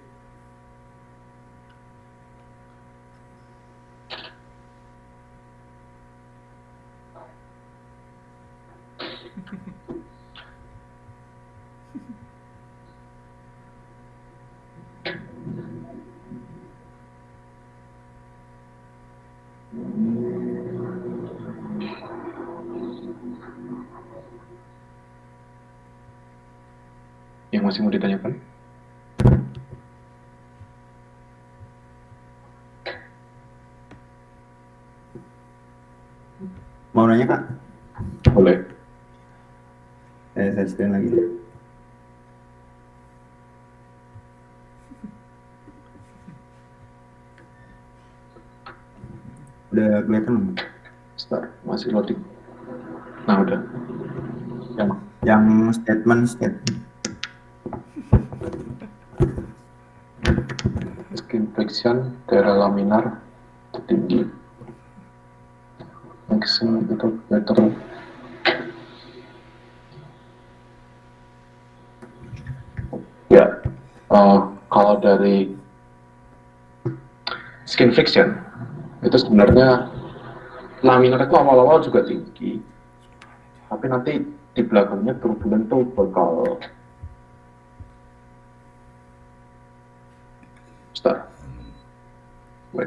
[SPEAKER 1] Yang masih mau ditanyakan?
[SPEAKER 5] Mau nanya Kak?
[SPEAKER 1] Boleh.
[SPEAKER 5] Saya screen lagi. Udah kelihatan belum?
[SPEAKER 1] Start, masih loading. Nah, udah.
[SPEAKER 5] Yang statement
[SPEAKER 1] Skin friction, daerah laminar tertinggi. Maximum itu better. Ya, kalau dari skin friction, itu sebenarnya laminar itu awal-awal juga tinggi, tapi nanti di belakangnya turbulent tuh bakal start. Wait.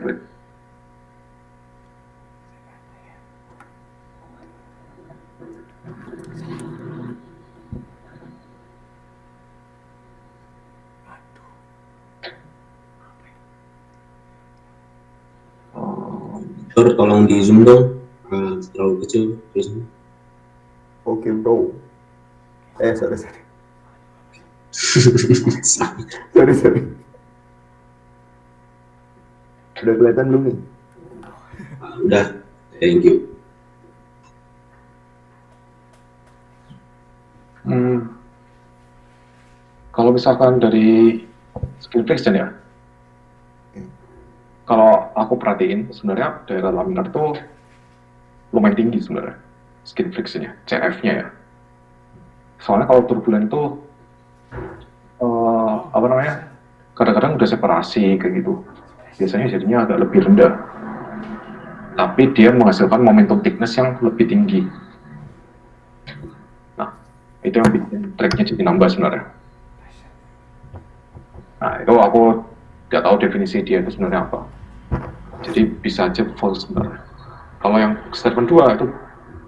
[SPEAKER 4] Sir, tolong di zoom dong. Terlalu kecil terus.
[SPEAKER 5] Oke bro. Sorry. Sorry. Udah kelihatan belum nih?
[SPEAKER 4] Udah, thank you.
[SPEAKER 1] Kalau misalkan dari skin friction ya, kalau aku perhatiin sebenarnya daerah laminar tuh lumayan tinggi sebenarnya skin frictionnya, CF-nya ya. Soalnya kalau turbulent tuh kadang-kadang udah separasi kayak gitu. Biasanya jadinya agak lebih rendah. Tapi dia menghasilkan momentum thickness yang lebih tinggi. Nah, itu yang bikin tracknya jadi nambah sebenarnya. Nah, itu aku nggak tahu definisi dia itu sebenarnya apa. Jadi bisa aja false sebenarnya. Kalau yang statement 2 itu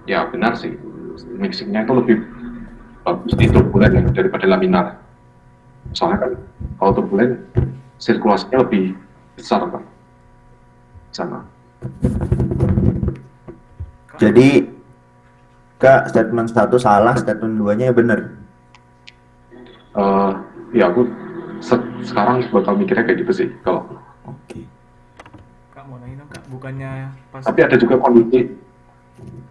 [SPEAKER 1] ya benar sih. Mixingnya itu lebih bagus di turbulent ya, daripada laminar. Soalnya kan kalau turbulent sirkulasinya lebih besar kan sana.
[SPEAKER 5] Jadi Kak, statement 1 salah, statement 2-nya benar.
[SPEAKER 1] Ya aku sekarang bakal mikirnya kayak gitu sih kalau.
[SPEAKER 5] Oke.
[SPEAKER 6] Kak mau nanya dong Kak, bukannya pas
[SPEAKER 1] Tapi ada juga kondisi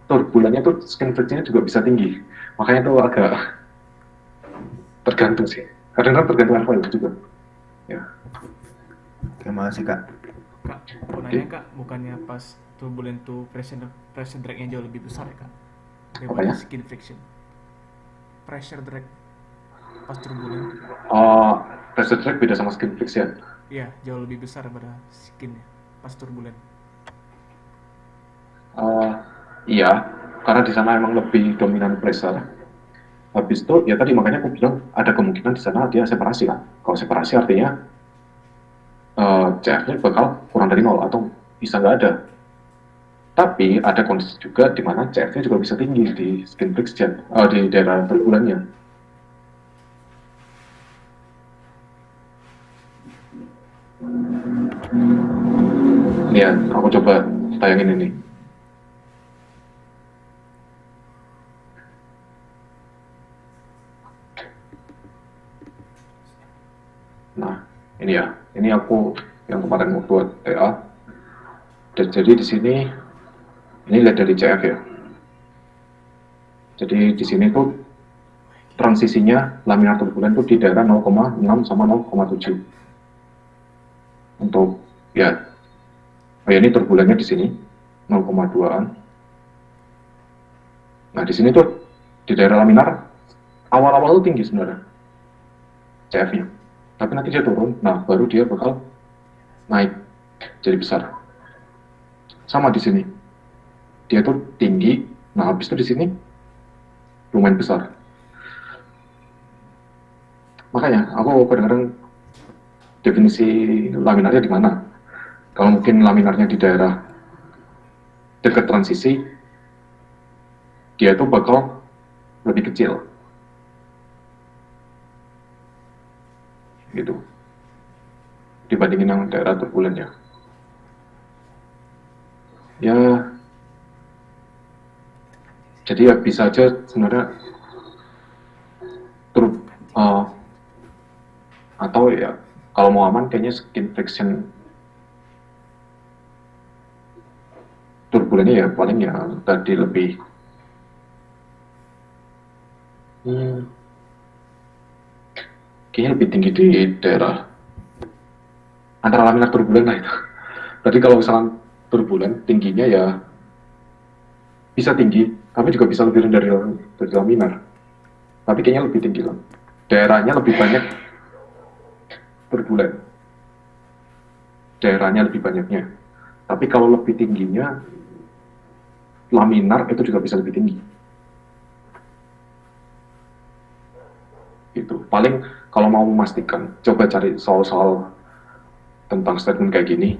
[SPEAKER 1] turbulennya tuh skin frictionnya juga bisa tinggi. Makanya tuh agak tergantung sih. Kadang-kadang tergantung level juga. Ya.
[SPEAKER 5] Oke, makasih Kak.
[SPEAKER 6] Kak, mau nanya Kak, bukannya pas turbulent tuh pressure drag-nya jauh lebih besar ya Kak daripada
[SPEAKER 1] Apanya?
[SPEAKER 6] skin friction. Pressure drag pas turbulent,
[SPEAKER 1] Pressure drag beda sama skin friction.
[SPEAKER 6] iya jauh lebih besar daripada skinnya pas turbulent.
[SPEAKER 1] Iya, karena di sana emang lebih dominan pressure. Habis itu ya tadi makanya aku bilang ada kemungkinan di sana dia separasi kan. Kalau separasi artinya CF-nya bakal kurang dari nol atau bisa nggak ada. Tapi ada kondisi juga di mana CF-nya juga bisa tinggi di skin friction, di daerah terbulannya. Ya, aku coba tayangin ini. Nah, ini ya. Ini aku yang kemarin mau buat TA. Dan jadi di sini ini lihat dari CF ya. Jadi di sini tuh transisinya laminar turbulen tuh di daerah 0,6 sama 0,7. Untuk ya, ini turbulennya di sini 0,2an. Nah di sini tuh di daerah laminar awal-awal tuh tinggi sebenarnya CF-nya, tapi nanti dia turun. Nah baru dia bakal naik jadi besar. Sama di sini, dia tuh tinggi. Nah habis itu di sini lumayan besar. Makanya aku kadang-kadang definisi laminarnya di mana. Kalau mungkin laminarnya di daerah dekat transisi, dia itu bakal lebih kecil. Gitu. Dibandingin yang daerah turbulennya. Ya, jadi ya bisa aja sebenarnya atau ya kalau mau aman kayaknya skin friction turbulennya ya paling ya tadi lebih kayaknya lebih tinggi di daerah antara laminar turbulen lah itu. Tadi kalau misalnya turbulen tingginya ya bisa tinggi, tapi juga bisa lebih rendah dari laminar. Tapi kayaknya lebih tinggi lah. Daerahnya lebih banyak turbulen. Daerahnya lebih banyaknya. Tapi kalau lebih tingginya laminar itu juga bisa lebih tinggi. Itu paling kalau mau memastikan, coba cari soal-soal tentang statement kayak gini.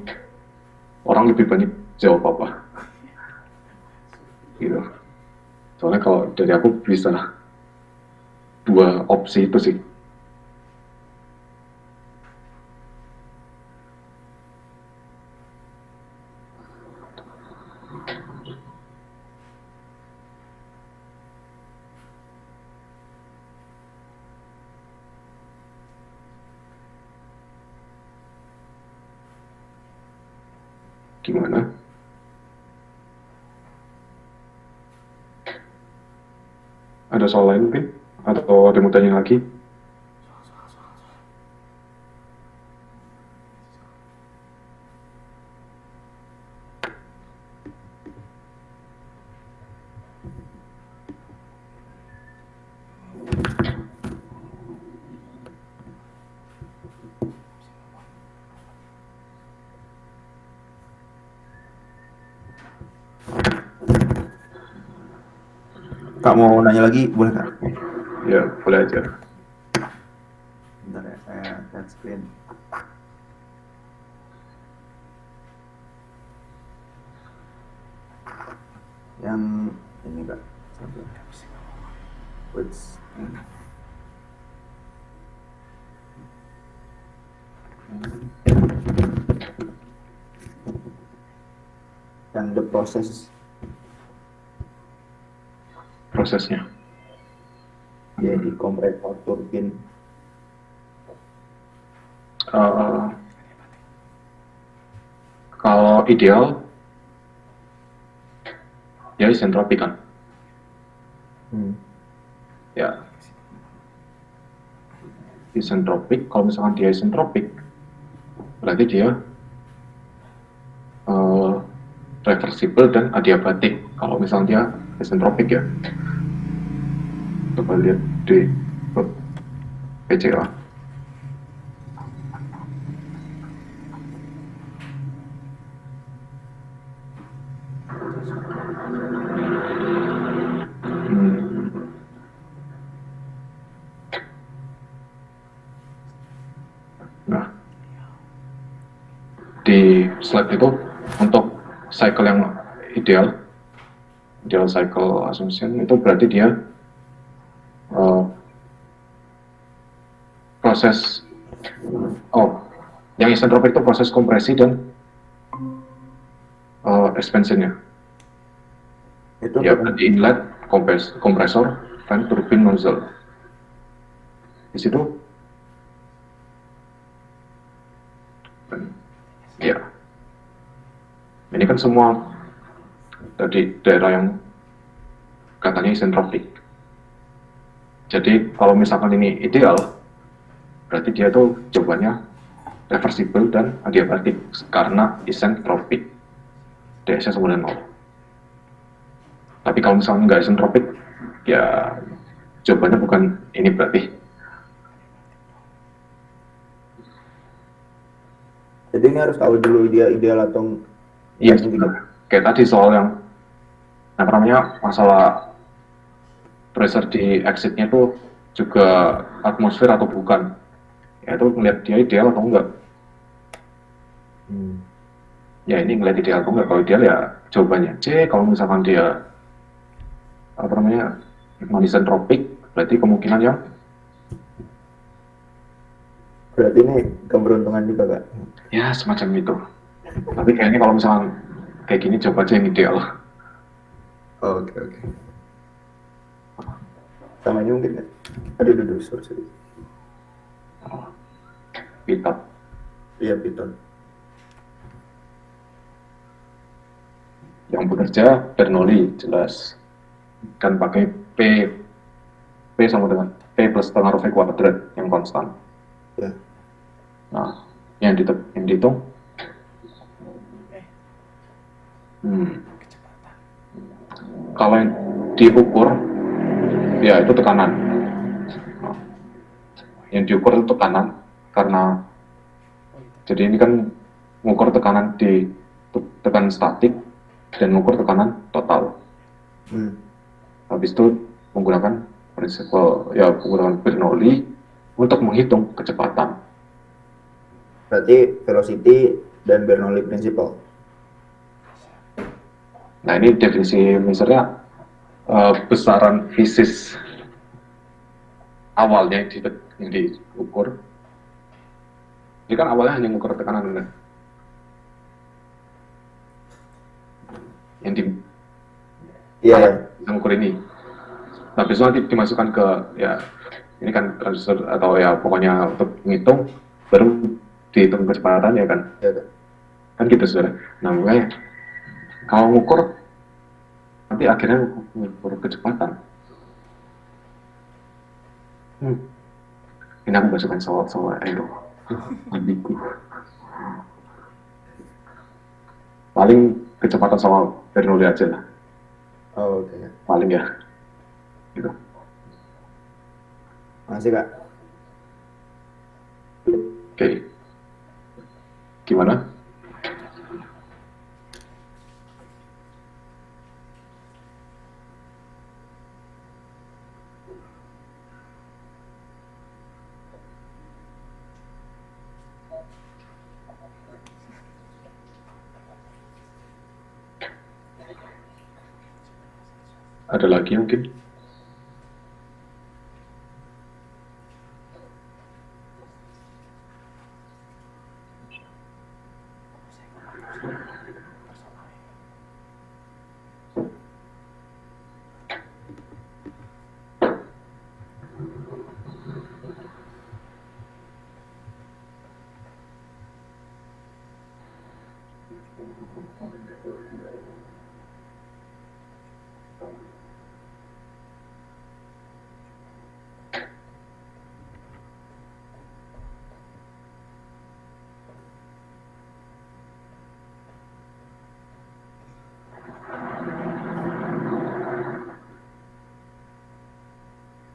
[SPEAKER 1] Orang lebih banyak jawab apa. Gitu. Soalnya kalau dari aku bisa dua opsi itu sih. Gimana? Ada soal lain mungkin? Atau ada yang mau tanya lagi?
[SPEAKER 5] Kak mau nanya lagi boleh Kak?
[SPEAKER 1] Ya, boleh aja.
[SPEAKER 5] Bentar ya, saya lihat screen. Yang ini Kak. Which yang the process
[SPEAKER 1] Prosesnya.
[SPEAKER 5] ya di kompresor turbin.
[SPEAKER 1] Kalau ideal ya isentropik kan. Ya isentropik. Kalau misalkan dia isentropik berarti dia reversible dan adiabatik. Kalau misalnya dia isentropik ya, coba lihat di PCA. di slide itu untuk cycle yang ideal cycle assumption itu berarti dia proses yang isentropik itu proses kompresi dan expansionnya.
[SPEAKER 5] Itu
[SPEAKER 1] Ya berarti inlet, kompresor, fan, turbin, nozzle. Di situ, ya, ini kan semua dari daerah yang katanya isentropik. Jadi kalau misalkan ini ideal, berarti dia tuh jawabannya reversible dan adiabatik karena isentropik. DS-nya sama dengan 0. Tapi kalau misalnya nggak isentropik, ya jawabannya bukan ini berarti.
[SPEAKER 5] jadi ini harus tahu dulu dia ideal atau
[SPEAKER 1] Iya,
[SPEAKER 5] enggak gitu.
[SPEAKER 1] kayak tadi soal yang apa namanya masalah pressure di exit-nya tuh juga atmosfer atau bukan. Ya itu ngeliat dia ideal atau enggak. Ya ini ngeliat ideal atau enggak. Kalau ideal ya jawabannya C. Kalau misalkan dia apa namanya non-isentropik, berarti kemungkinan yang
[SPEAKER 5] Berarti ini keberuntungan juga kak.
[SPEAKER 1] ya semacam itu. Tapi kayaknya kalau misalkan kayak gini coba aja yang ideal.
[SPEAKER 5] Oke. Sama ini mungkin ya. Aduh, sorry.
[SPEAKER 1] Pitot.
[SPEAKER 5] Iya Python.
[SPEAKER 1] Yang bekerja Bernoulli jelas kan pakai P sama dengan P plus pengaruh V kuadrat yang konstan.
[SPEAKER 5] Ya.
[SPEAKER 1] Nah, yang dihitung kalau yang diukur ya itu tekanan. Nah, yang diukur itu tekanan karena jadi ini kan mengukur tekanan di tekanan statik dan mengukur tekanan total. Habis itu menggunakan prinsip menggunakan Bernoulli untuk menghitung kecepatan.
[SPEAKER 5] Berarti velocity dan Bernoulli principle.
[SPEAKER 1] Nah ini definisi misalnya besaran fisis awalnya yang diukur. Ini kan awalnya hanya mengukur tekanan kan? Yang
[SPEAKER 5] Iya.
[SPEAKER 1] mengukur ini. Nah besok nanti dimasukkan ke ya ini kan transistor atau ya pokoknya untuk menghitung baru dihitung kecepatan ya kan?
[SPEAKER 5] Iya kak.
[SPEAKER 1] Kan gitu saudara. Nah makanya kalau mengukur nanti akhirnya mengukur kecepatan. Ini aku masukkan soal aero. Ambigu. Paling kecepatan sama Bernoulli aja lah.
[SPEAKER 5] Oke.
[SPEAKER 1] Paling ya. Gitu.
[SPEAKER 5] Makasih kak.
[SPEAKER 1] Oke. Gimana? Ada lagi mungkin?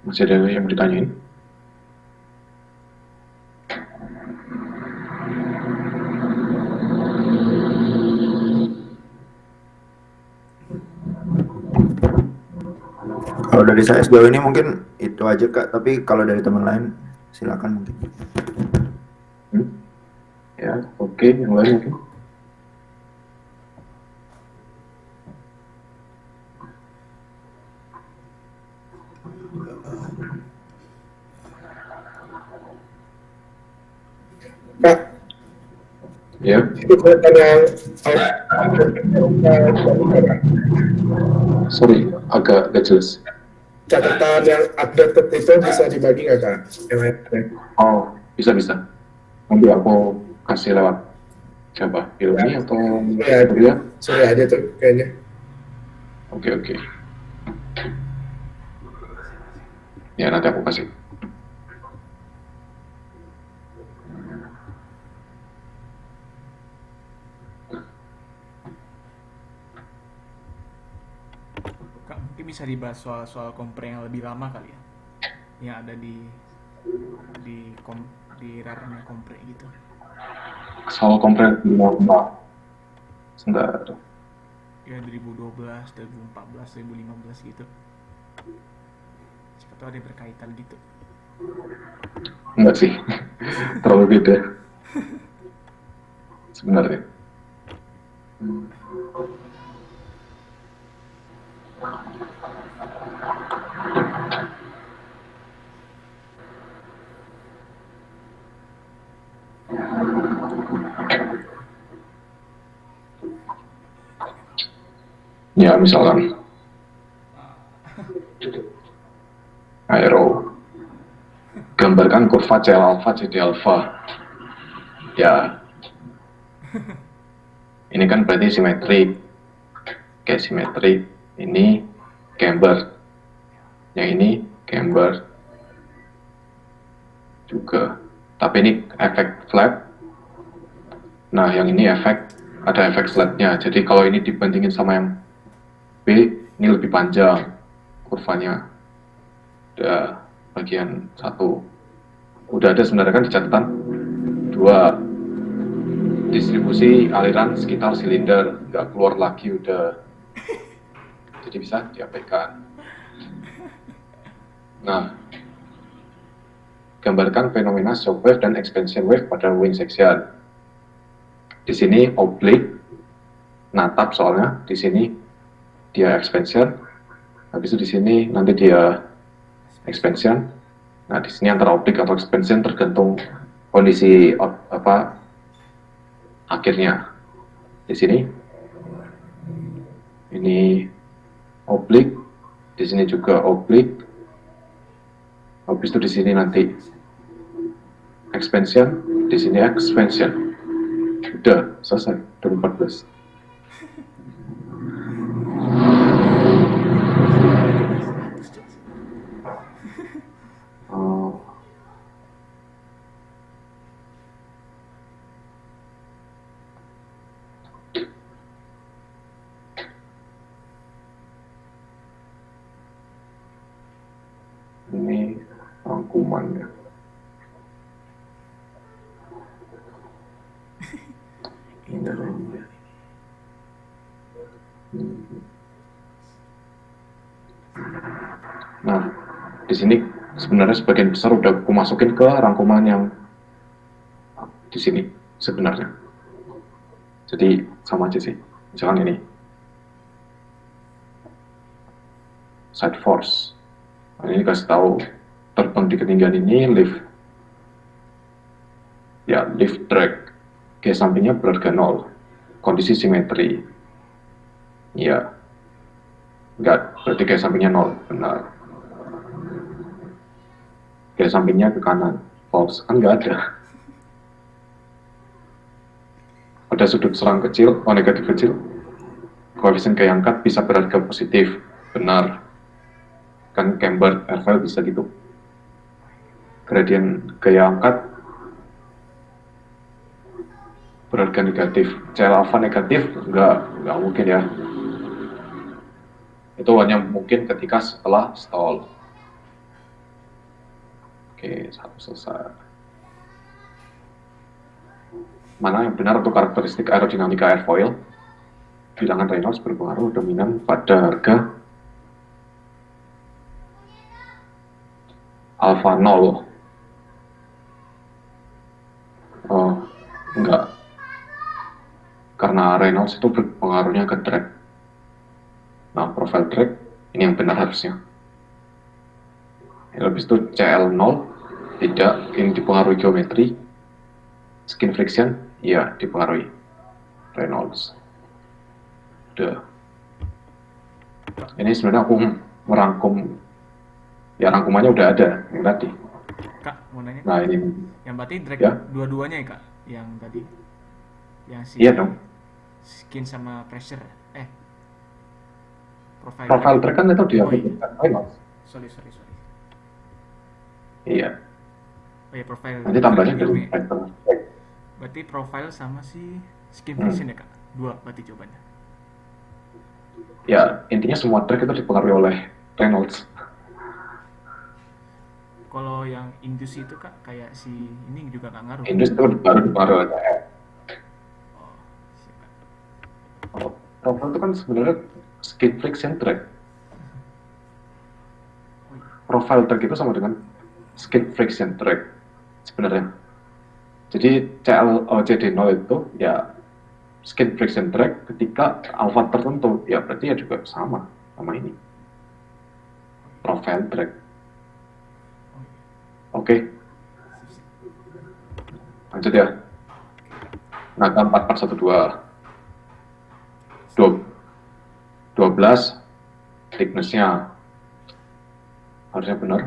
[SPEAKER 1] Masih ada yang mau ditanyain?
[SPEAKER 5] Kalau dari saya sejauh ini mungkin itu aja kak. Tapi kalau dari teman lain silakan mungkin.
[SPEAKER 1] Ya, Ya, oke, yang lain mungkin.
[SPEAKER 7] Kak,
[SPEAKER 1] Ya,
[SPEAKER 7] itu catatan yang
[SPEAKER 1] sorry, agak gak jelas.
[SPEAKER 7] catatan yang updated itu bisa dibagi nggak Kak? Yang lain.
[SPEAKER 1] Oh, bisa. Nanti aku kasih lewat siapa? Hilmi atau
[SPEAKER 7] Ya,
[SPEAKER 1] Surya?
[SPEAKER 7] sore aja tuh kayaknya.
[SPEAKER 1] Oke. Ya, nanti aku kasih.
[SPEAKER 6] Kak, mungkin bisa dibahas soal compre yang lebih lama kali ya, yang ada di rarnya compre gitu.
[SPEAKER 1] Soal kompren di Mbak. Sebentar.
[SPEAKER 6] Ya 2012, 2014, 2015 gitu. Siapa tahu ada yang berkaitan gitu.
[SPEAKER 1] Enggak sih, terlalu beda sebenarnya. Ya, misalkan aero, gambarkan kurva CL alpha CD alpha. Ya, ini kan berarti simetrik. Kayak simetrik. Ini camber. Yang ini camber juga. Tapi ini efek flap. Nah, yang ini ada efek slatnya. Jadi kalau ini dibandingin sama yang B, ini lebih panjang kurvanya. Udah bagian 1. Udah ada sebenarnya kan di catatan 2. Distribusi aliran sekitar silinder, nggak keluar lagi udah. Jadi bisa diabaikan. Nah, gambarkan fenomena shock wave dan expansion wave pada wind section. Di sini oblique, natap soalnya. Di sini dia expansion. Habis itu di sini nanti dia expansion. Nah, di sini antara oblique atau expansion tergantung kondisi akhirnya. Di sini ini oblique, di sini juga oblique. Habis itu di sini nanti expansion, di sini expansion. Udah selesai 2014. Oh, ini rangkumannya. Nah, di sini sebenarnya sebagian besar udah aku masukin ke rangkuman yang di sini sebenarnya. Jadi sama aja sih. Misalkan ini side force. Nah, ini kasih tahu terbang di ketinggian ini lift drag. G sampingnya berharga 0. Kondisi simetri. Ya. Enggak, berarti G sampingnya 0. Benar. G sampingnya ke kanan. False. Kan nggak ada. Ada sudut serang kecil, negatif kecil. Koefisien gaya angkat bisa berharga positif. Benar. Kan camber airfoil bisa gitu. Gradien gaya angkat berharga negatif. CL alpha negatif nggak mungkin ya. Itu hanya mungkin ketika setelah stall. Oke, satu selesai. Mana yang benar untuk karakteristik aerodinamika airfoil? Bilangan Reynolds berpengaruh dominan pada harga alpha 0. Oh, Enggak, karena Reynolds itu berpengaruhnya ke drag. Nah, profile drag ini yang benar harusnya. Habis itu CL0 tidak, ini dipengaruhi geometri. Skin friction, iya dipengaruhi Reynolds. Udah. Ini sebenarnya aku merangkum, ya rangkumannya udah ada yang tadi.
[SPEAKER 6] Kak, mau nanya.
[SPEAKER 1] Nah ini,
[SPEAKER 6] Yang berarti drag
[SPEAKER 1] Ya.
[SPEAKER 6] dua-duanya ya kak? Yang tadi, yang si
[SPEAKER 1] iya dong.
[SPEAKER 6] skin sama pressure, profile.
[SPEAKER 1] Profile drag kan itu dia
[SPEAKER 6] Oh, iya.
[SPEAKER 1] Reynolds.
[SPEAKER 6] Sorry.
[SPEAKER 1] Iya.
[SPEAKER 6] Oh ya, profile.
[SPEAKER 1] Nanti tambahnya
[SPEAKER 6] drag
[SPEAKER 1] dari
[SPEAKER 6] ini.
[SPEAKER 1] vector.
[SPEAKER 6] Berarti profile sama si skin
[SPEAKER 1] Hmm.
[SPEAKER 6] friction ya kak? Dua berarti jawabannya.
[SPEAKER 1] Ya intinya semua drag itu dipengaruhi oleh Reynolds.
[SPEAKER 6] Kalau yang industri itu kak, kayak si ini juga nggak ngaruh.
[SPEAKER 1] Indus itu baru dipengaruhi oleh CL.
[SPEAKER 6] Oh, siap, Kak.
[SPEAKER 1] Kalau profile itu kan sebenarnya skin friction drag.
[SPEAKER 6] Oh, iya.
[SPEAKER 1] Profile drag itu sama dengan skin friction drag sebenarnya. Jadi CD0 itu ya skin friction drag ketika alpha tertentu, ya berarti ya juga sama ini profile drag.
[SPEAKER 6] Oh, iya.
[SPEAKER 1] Oke, lanjut ya. Angka 4412 12 thickness-nya harusnya benar.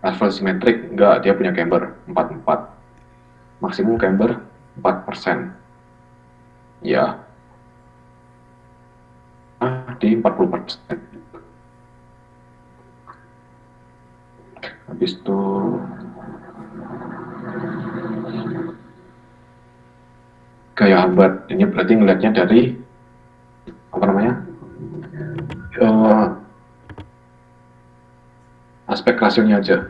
[SPEAKER 1] Level simetrik enggak, dia punya camber 44. Maksimum camber 4%. Ya. Di 40%. Habis itu gaya hambat. Ini berarti ngelihatnya dari apa namanya? Aspek rasionya aja.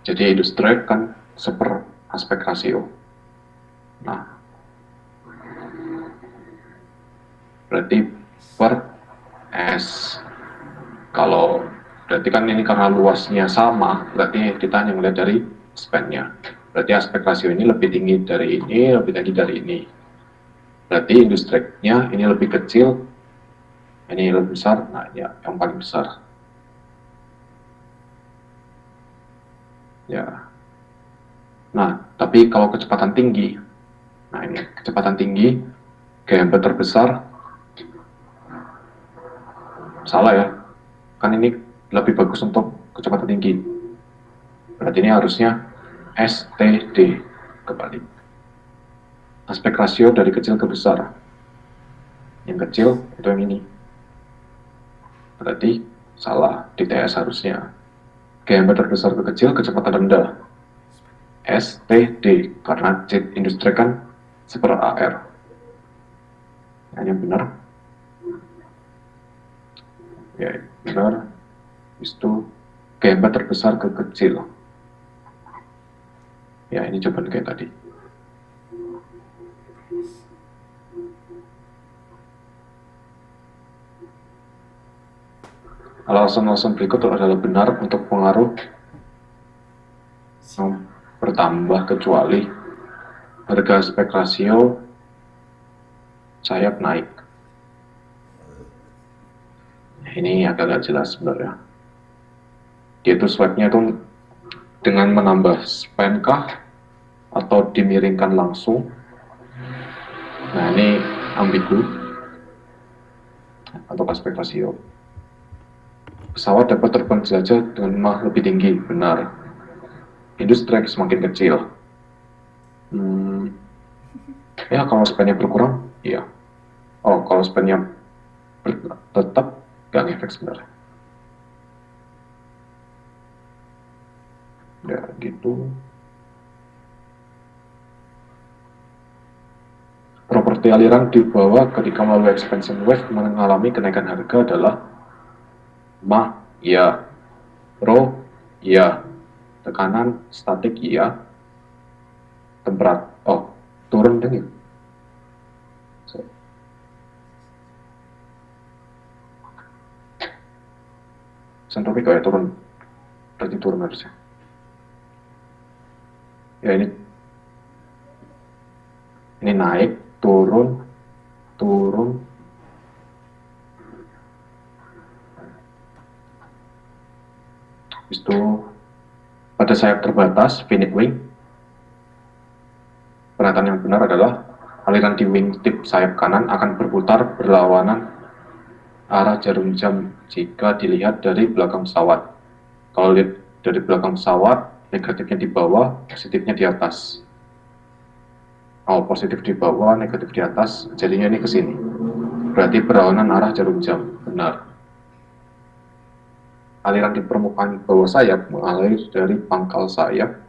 [SPEAKER 1] Jadi industri kan seper aspek rasio. Nah, berarti per S. Kalau berarti kan ini karena luasnya sama, berarti kita hanya melihat dari span-nya. Berarti aspek rasio ini lebih tinggi dari ini, lebih tinggi dari ini. Berarti industri-nya ini lebih kecil, ini lebih besar, nah ya yang paling besar. Ya. Nah, tapi kalau kecepatan tinggi, nah ini kecepatan tinggi, gambar terbesar, salah ya, kan ini lebih bagus untuk kecepatan tinggi. Berarti ini harusnya STD kembali. Aspek rasio dari kecil ke besar. Yang kecil itu yang ini. Berarti salah di TS harusnya. Gambar terbesar ke kecil, kecepatan rendah. STD, karena jet industri kan seper AR. Yang benar. Ya, benar. Itu gambar terbesar ke kecil. Ya, ini jawaban kayak tadi. Alasan-alasan berikut adalah benar untuk pengaruh yang bertambah kecuali harga aspek rasio sayap naik. Ini agak jelas sebenarnya. Dia itu swabnya itu dengan menambah span kah atau dimiringkan langsung. Nah ini ambigu atau aspek rasio. Pesawat dapat terbang jelajah dengan mach lebih tinggi, benar. Industri semakin kecil. Ya kalau span-nya berkurang, iya. Oh kalau span-nya tetap nggak ngefek sebenarnya. Ya gitu. Properti aliran di bawah ketika melalui expansion wave mengalami kenaikan harga adalah mach, ya. Rho, ya. Tekanan statik, ya. Temperatur, turun dingin. Sentropik kayak turun, berarti turun harusnya. Ya ini naik, turun, turun. Habis itu pada sayap terbatas, finite wing. Pernyataan yang benar adalah aliran di wingtip sayap kanan akan berputar berlawanan arah jarum jam jika dilihat dari belakang pesawat. Kalau lihat dari belakang pesawat, negatifnya di bawah, positifnya di atas. Oh, positif di bawah, negatif di atas, jadinya ini ke sini. Berarti berlawanan arah jarum jam. Benar. Aliran di permukaan bawah sayap mengalir dari pangkal sayap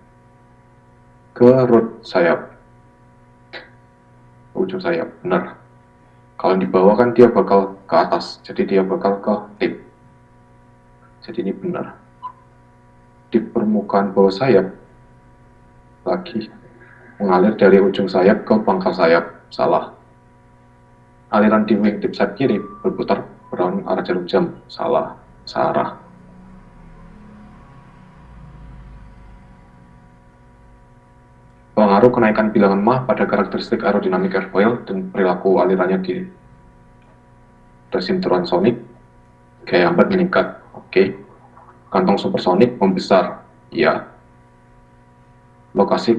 [SPEAKER 1] ke root sayap. Ujung sayap. Benar. Kalau di bawah kan dia bakal ke atas, jadi dia bakal ke tip. Jadi ini benar. Di permukaan bawah sayap lagi mengalir dari ujung sayap ke pangkal sayap. Salah. Aliran di wingtip sayap kiri berputar berlawanan arah jarum jam. Salah. Searah. Pengaruh kenaikan bilangan Mach pada karakteristik aerodinamik airfoil dan perilaku alirannya di resin transonic. Gaya hambat meningkat. Oke. Kantong supersonik membesar. Ya. Lokasi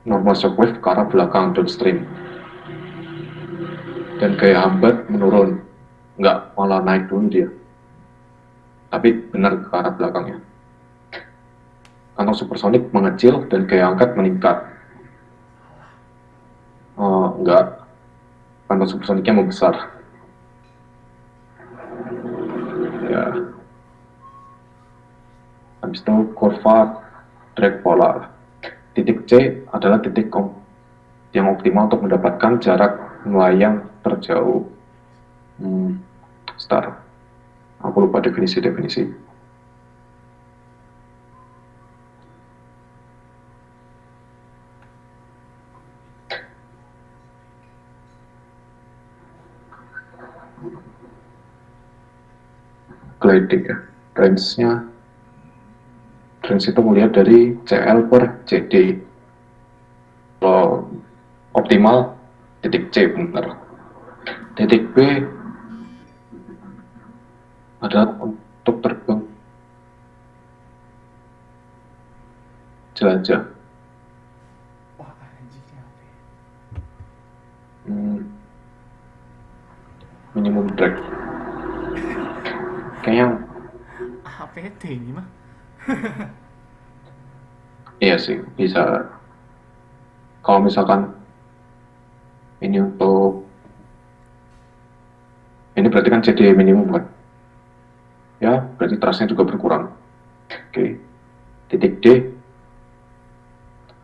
[SPEAKER 1] normal shockwave ke arah belakang downstream. Dan gaya hambat menurun. Enggak, malah naik dulu dia. Tapi benar ke arah belakangnya. Kantong supersonik mengecil dan gaya angkat meningkat. Enggak. Kantong supersoniknya membesar. Ya. Habis itu kurva drag polar. Titik C adalah titik yang optimal untuk mendapatkan jarak melayang terjauh. Start. Aku lupa definisi. Gliding ya. Range itu melihat dari CL per CD. Kalau optimal titik C benar. Titik B adalah untuk terbang jelajah.
[SPEAKER 6] Wah, anjingnya apa ya?
[SPEAKER 1] Minimum drag. Kayaknya
[SPEAKER 6] APT ini mah.
[SPEAKER 1] iya sih, bisa. Kalau misalkan ini berarti kan CD minimum kan? Ya, berarti thrustnya juga berkurang. Oke. Titik D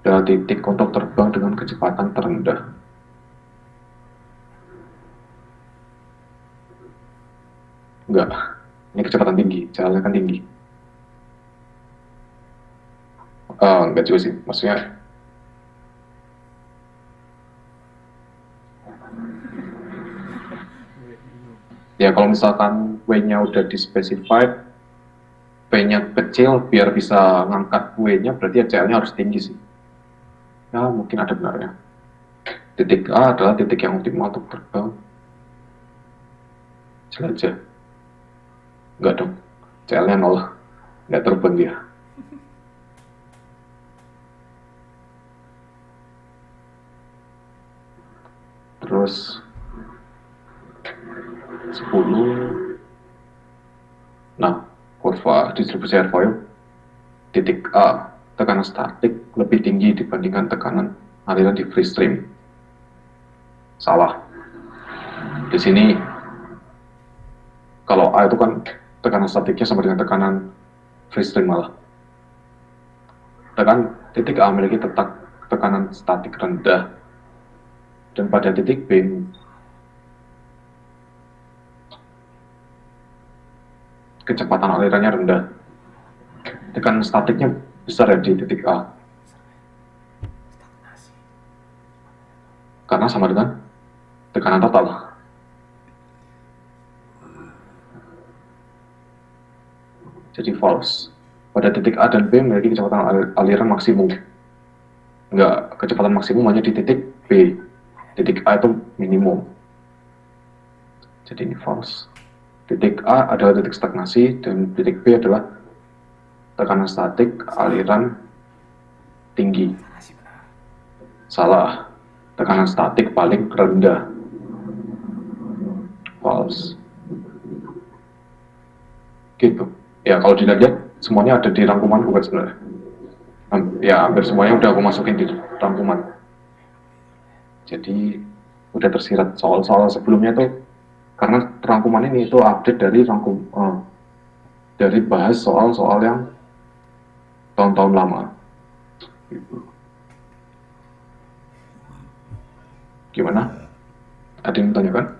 [SPEAKER 1] adalah titik untuk terbang dengan kecepatan terendah. Enggak, ini kecepatan tinggi, jalannya kan tinggi. Enggak juga sih, maksudnya ya kalau misalkan W-nya udah dispecified, P-nya kecil biar bisa ngangkat W-nya, berarti ya CL-nya harus tinggi sih. Ya mungkin ada benarnya. Titik A adalah titik yang optimal untuk terbang jelajah. Enggak dong, CL-nya 0, nggak terbang dia. Terus 10. Nah, kurva distribusi airfoil titik A, tekanan statik lebih tinggi dibandingkan tekanan aliran di free stream. Salah. Di sini kalau A itu kan tekanan statiknya sama dengan tekanan free stream malah. Titik A memiliki tekanan statik rendah, dan pada titik B kecepatan alirannya rendah. Tekanan statiknya besar ya di titik A. Karena sama dengan tekanan total. Jadi false. Pada titik A dan B memiliki kecepatan aliran maksimum. nggak kecepatan maksimum hanya di titik B, titik A itu minimum. Jadi ini false. Titik A adalah titik stagnasi dan titik B adalah tekanan statik aliran tinggi. Salah, tekanan statik paling rendah. False. Gitu. Ya kalau dilihat semuanya ada di rangkuman bukan sebenarnya. Ya hampir semuanya udah aku masukin di rangkuman. Jadi udah tersirat soal-soal sebelumnya tuh, karena rangkuman ini itu update dari dari bahas soal-soal yang tahun-tahun lama. Gitu. Gimana? Ada yang tanyakan?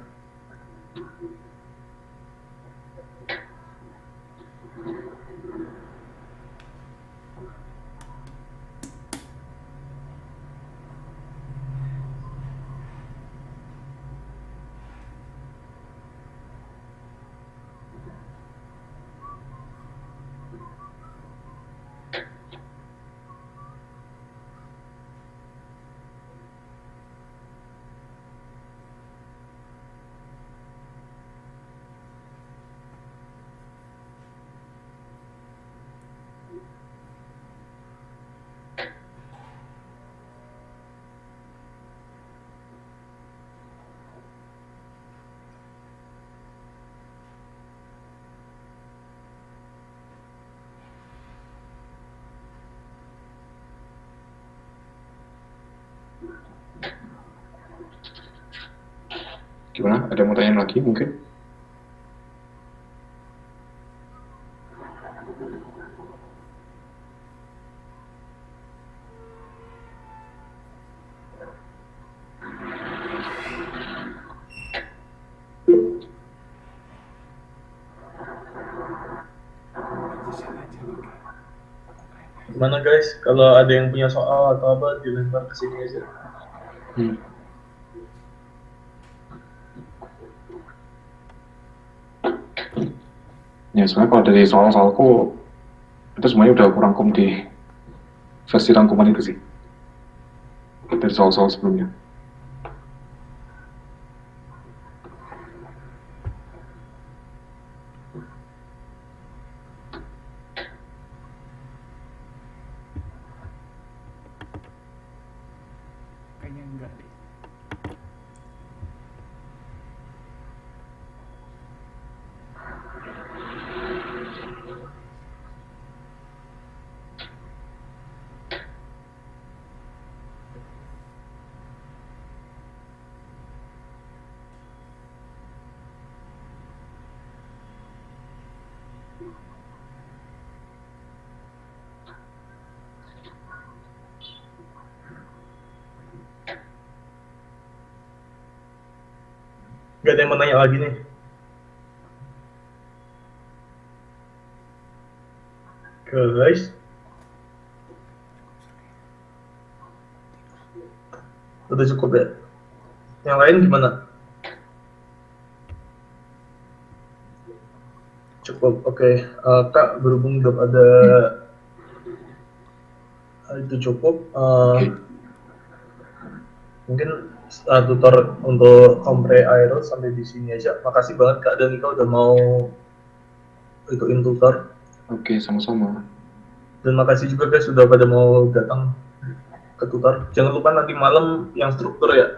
[SPEAKER 1] Gimana? Ada yang mau tanya lagi mungkin?
[SPEAKER 8] Gimana guys, kalau ada yang punya soal atau apa dilempar ke sini aja.
[SPEAKER 1] Ya sebenarnya kalau dari soal-soalku itu semuanya udah aku rangkum di versi rangkuman itu sih, dari soal-soal sebelumnya.
[SPEAKER 6] Kayaknya enggak deh.
[SPEAKER 8] Gak ada yang mau nanya lagi nih. Guys, udah cukup ya? Yang lain gimana? Cukup, oke. Kak, berhubung belum ada itu cukup. Mungkin tutor untuk Compre Aero sampai di sini aja. Makasih banget Kak dan Ika udah mau ikutin tutor.
[SPEAKER 1] Oke, sama-sama.
[SPEAKER 8] Dan makasih juga guys sudah pada mau datang ke tutor. Jangan lupa nanti malam yang struktur ya.